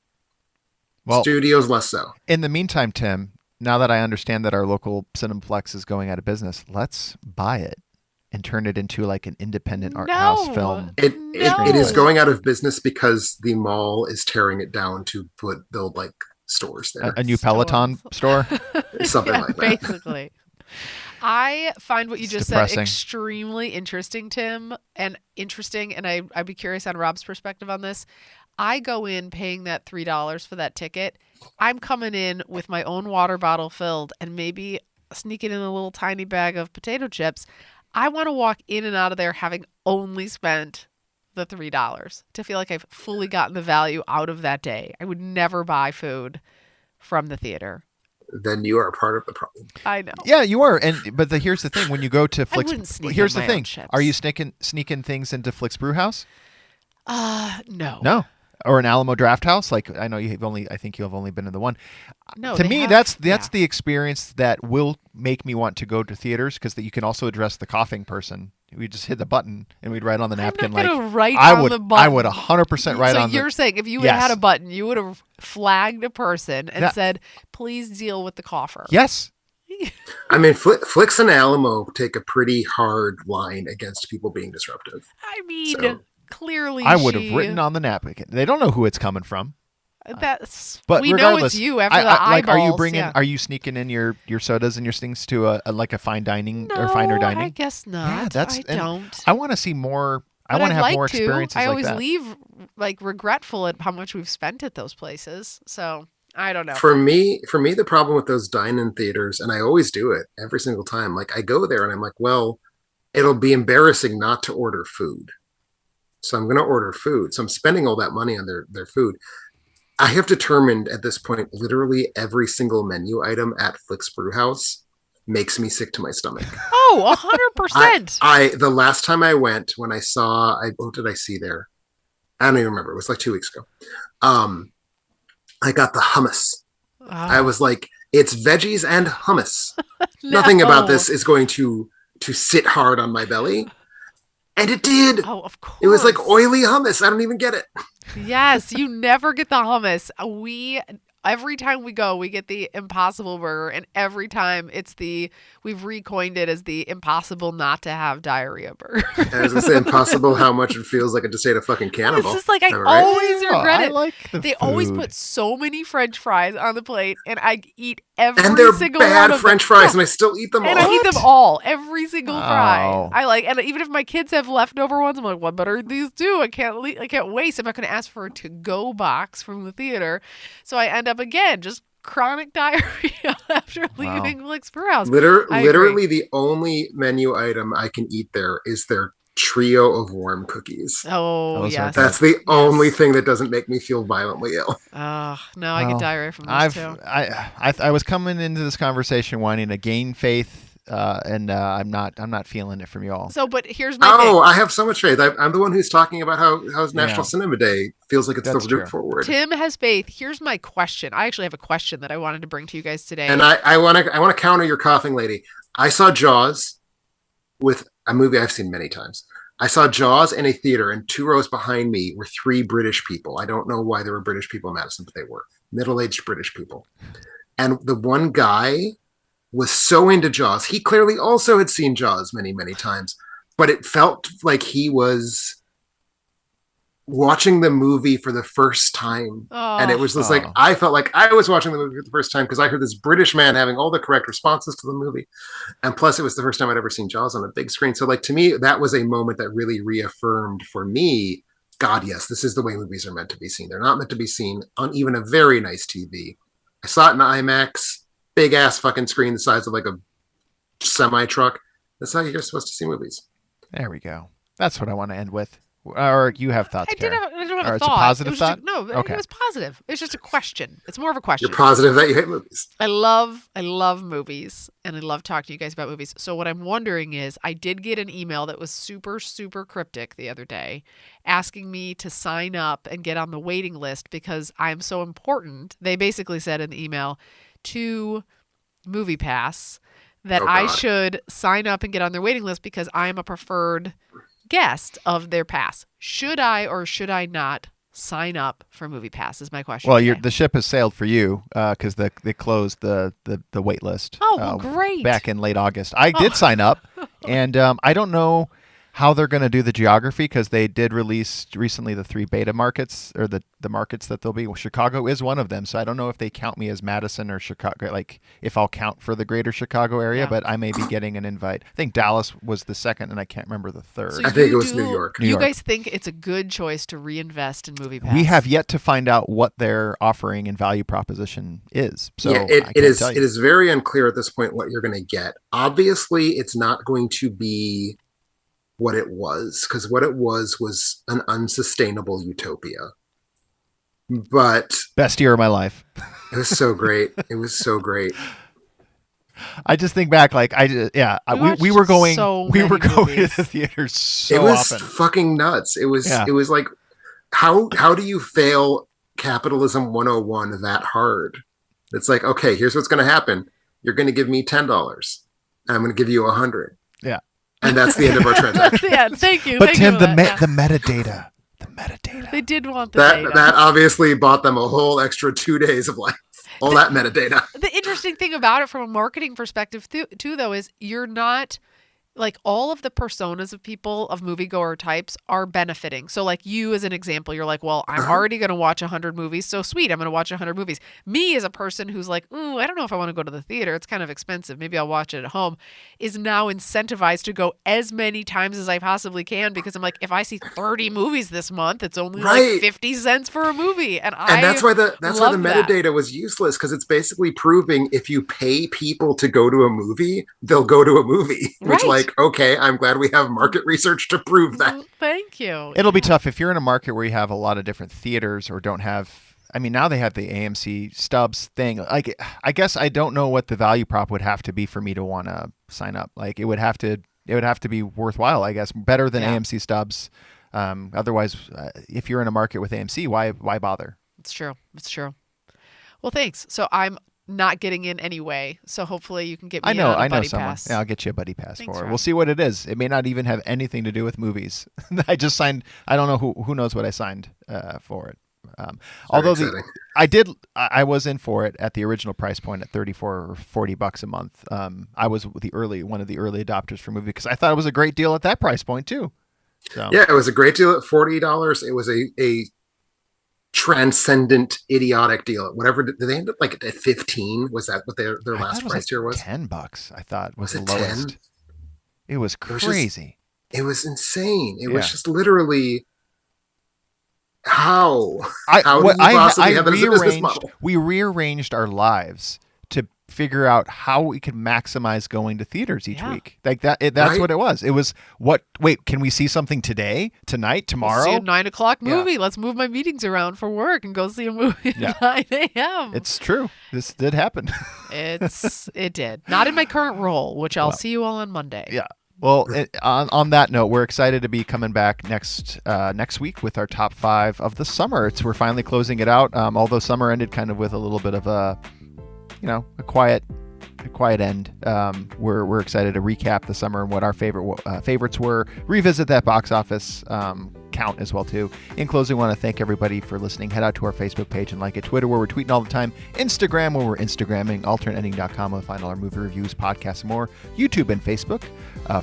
Well, studios less so. In the meantime, Tim, now that I understand that our local Cineplex is going out of business, let's buy it and turn it into like an independent art No. house film. It is No. going out of business because the mall is tearing it down to build like stores there. A new Peloton store. Something Yeah, like that. basically. I find what you It's just depressing. said extremely interesting, Tim, and I'd be curious on Rob's perspective on this. I go in paying that $3 for that ticket. I'm coming in with my own water bottle filled and maybe sneaking in a little tiny bag of potato chips. I want to walk in and out of there having only spent the $3 to feel like I've fully gotten the value out of that day. I would never buy food from the theater. Then you are part of the problem. I know. Yeah, you are. But here's the thing: when you go to Flick's, wouldn't sneak here's in the my own thing: chips. are you sneaking things into Flick's Brew House? No. No, or an Alamo Draft House? Like I know I think you have only been in the one. No. To they me, have- that's yeah. the experience that will make me want to go to theaters because you can also address the coughing person. We just hit the button and we'd write on the napkin I'm not gonna like write I on would. the button. I would 100% write so on. you're saying if you would Yes. have had a button, you would have flagged a person and That- said, "Please deal with the cougher." Yes. I mean, Flicks and Alamo take a pretty hard line against people being disruptive. I mean, So- clearly, I would have written on the napkin. They don't know who it's coming from. That's. But we know regardless, it's you after the like, eyeballs. are you bringing? yeah. Are you sneaking in your sodas and your things to like a fine dining No, or finer I dining? guess not. Yeah, that's. I and don't. I want to see more. I But want to I'd have like more experiences I like always that. leave like regretful at how much we've spent at those places. So I don't know. For me, the problem with those dine-in theaters, and I always do it every single time. Like I go there and I'm like, well, it'll be embarrassing not to order food, so I'm going to order food. So I'm spending all that money on their food. I have determined at this point, literally every single menu item at Flick's Brew House makes me sick to my stomach. Oh, 100%. The last time I went, when I saw, what did I see there? I don't even remember. It was like 2 weeks ago. I got the hummus. I was like, it's veggies and hummus. Nothing about this is going to sit hard on my belly. And it did. Oh, of course. It was like oily hummus. I don't even get it. Yes, you never get the hummus. Every time we go, we get the Impossible Burger, and every time we've recoined it as the impossible not to have diarrhea burger. I was gonna say impossible how much it feels like it just ate a fucking cannibal. It's just like I Am I right? always regret I it. like the They always food. put so many French fries on the plate, and I eat every And they're single one bad of French them. fries, Yeah. and I still eat them all. And I eat them all, every single fry. Oh. And even if my kids have leftover ones, I'm like, what better these do? I can't waste. I'm not going to ask for a to-go box from the theater, so I end up again just chronic diarrhea after leaving Flick's Brew House. I Literally, the only menu item I can eat there is their trio of warm cookies. Oh, Those are yes. good. That's the only thing that doesn't make me feel violently ill. Oh, no, I get Well, diarrhea from those too. I was coming into this conversation wanting to gain faith, and I'm not feeling it from y'all. So, but here's my Oh, thing. I have so much faith. I'm the one who's talking about how National Yeah. Cinema Day feels like it's That's the true. route forward. Tim has faith. Here's my question. I actually have a question that I wanted to bring to you guys today. And I want to counter your coughing lady. I saw Jaws with a movie I've seen many times. I saw Jaws in a theater, and 2 rows behind me were 3 British people. I don't know why there were British people in Madison, but they were middle-aged British people. And the one guy was so into Jaws. He clearly also had seen Jaws many, many times, but it felt like he was watching the movie for the first time. And it was just like, I felt like I was watching the movie for the first time because I heard this British man having all the correct responses to the movie. And plus it was the first time I'd ever seen Jaws on a big screen. So like, to me, that was a moment that really reaffirmed for me, God, yes, this is the way movies are meant to be seen. They're not meant to be seen on even a very nice TV. I saw it in IMAX, big ass fucking screen the size of like a semi truck. That's how you're supposed to see movies. There we go. That's what I want to end with. Or you have thoughts, I don't Carrie? have Or a it's a thought. positive It was just thought? no, Okay. it was positive. It's just a question. It's more of a question. You're positive that you hate movies. I love movies, and I love talking to you guys about movies. So what I'm wondering is, I did get an email that was super, super cryptic the other day, asking me to sign up and get on the waiting list because I'm so important. They basically said in the email to MoviePass that Oh, I God. should sign up and get on their waiting list because I'm a preferred guest of their pass. Should I or should I not sign up for MoviePass is my question. Well, today. the ship has sailed for you because they closed the wait list. Oh, well, great. Back in late August. I did sign up, And I don't know how they're going to do the geography because they did release recently the 3 beta markets or the markets that they'll be. Well, Chicago is one of them, so I don't know if they count me as Madison or Chicago, like if I'll count for the greater Chicago area, Yeah. but I may be getting an invite. I think Dallas was the second, and I can't remember the third. So I think it was New York. New You York. guys think it's a good choice to reinvest in MoviePass? We have yet to find out what their offering and value proposition is. So yeah, I it can't is. tell you. It is very unclear at this point what you're going to get. Obviously, it's not going to be what it was, because what it was an unsustainable utopia. But Best year of my life. it was so great. It was so great. I just think back, like we were going so we were many going to movies. the theaters so It was often. fucking nuts. It was. Yeah. It was like, how do you fail capitalism 101 that hard? It's like, okay, here's what's going to happen. You're going to give me $10, and I'm going to give you $100. Yeah. And that's the end of our transaction. Yeah, thank you. But thank Tim, you the for that. the metadata. The metadata. They did want the That data. that obviously bought them a whole extra 2 days of life. All that metadata. The interesting thing about it from a marketing perspective too though is you're not like all of the personas of people of moviegoer types are benefiting. So like you as an example, you're like, well, I'm already going to watch 100 movies. So sweet. I'm going to watch 100 movies. Me as a person who's like, ooh, I don't know if I want to go to the theater. It's kind of expensive. Maybe I'll watch it at home, is now incentivized to go as many times as I possibly can because I'm like, if I see 30 movies this month, it's only Right. like 50 cents for a movie. And That's why the love that. metadata was useless, because it's basically proving if you pay people to go to a movie, they'll go to a movie. Which, Right. like, okay, I'm glad we have market research to prove that. Thank you. It'll be tough if you're in a market where you have a lot of different theaters or don't have. I mean, now they have the AMC stubs thing. Like, I guess I don't know what the value prop would have to be for me to want to sign up. Like, it would have to be worthwhile. I guess better than Yeah. AMC stubs. Otherwise, if you're in a market with AMC, why bother? It's true. It's true. Well, thanks. So I'm not getting in anyway. So hopefully you can get me I know buddy someone. pass. Yeah, I'll get you a buddy pass Thanks, for it. Rob. We'll see what it is. It may not even have anything to do with movies. I just signed. I don't know who knows what I signed for it. Although exciting. I was in for it at the original price point at $34 or $40 a month. I was one of the early adopters for movie because I thought it was a great deal at that price point too. So, Yeah, it was a great deal at $40. It was a transcendent, idiotic deal. Whatever, did they end up like at 15? Was that what their I thought last it was price tier was? $10. I thought was Was the it lowest. 10? It was was just- crazy. It was insane. It Yeah. was just literally how do you I possibly have it as a business rearranged. model? We rearranged our lives to figure out how we could maximize going to theaters each Yeah. week. Like that. That's Right. what it was. It was what? Wait, can we see something today, tonight, We'll tomorrow? see a 9:00 Yeah. movie. Let's move my meetings around for work and go see a movie Yeah. at 9 a.m. It's true. This did happen. It did. Not in my current role, which I'll see you all on Monday. Yeah. Well, on that note, we're excited to be coming back next week with our top 5 of the summer. We're finally closing it out. Although summer ended kind of with a little bit of a quiet end. We're excited to recap the summer and what our favorites were. Revisit that box office count as well too. In closing, I want to thank everybody for listening. Head out to our Facebook page and like it. Twitter, where we're tweeting all the time. Instagram, where we're Instagramming. AlternateEnding.com, where we'll find all our movie reviews, podcasts, and more. YouTube and Facebook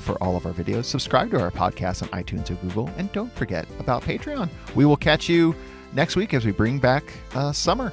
for all of our videos. Subscribe to our podcast on iTunes or Google, and don't forget about Patreon. We will catch you next week as we bring back summer.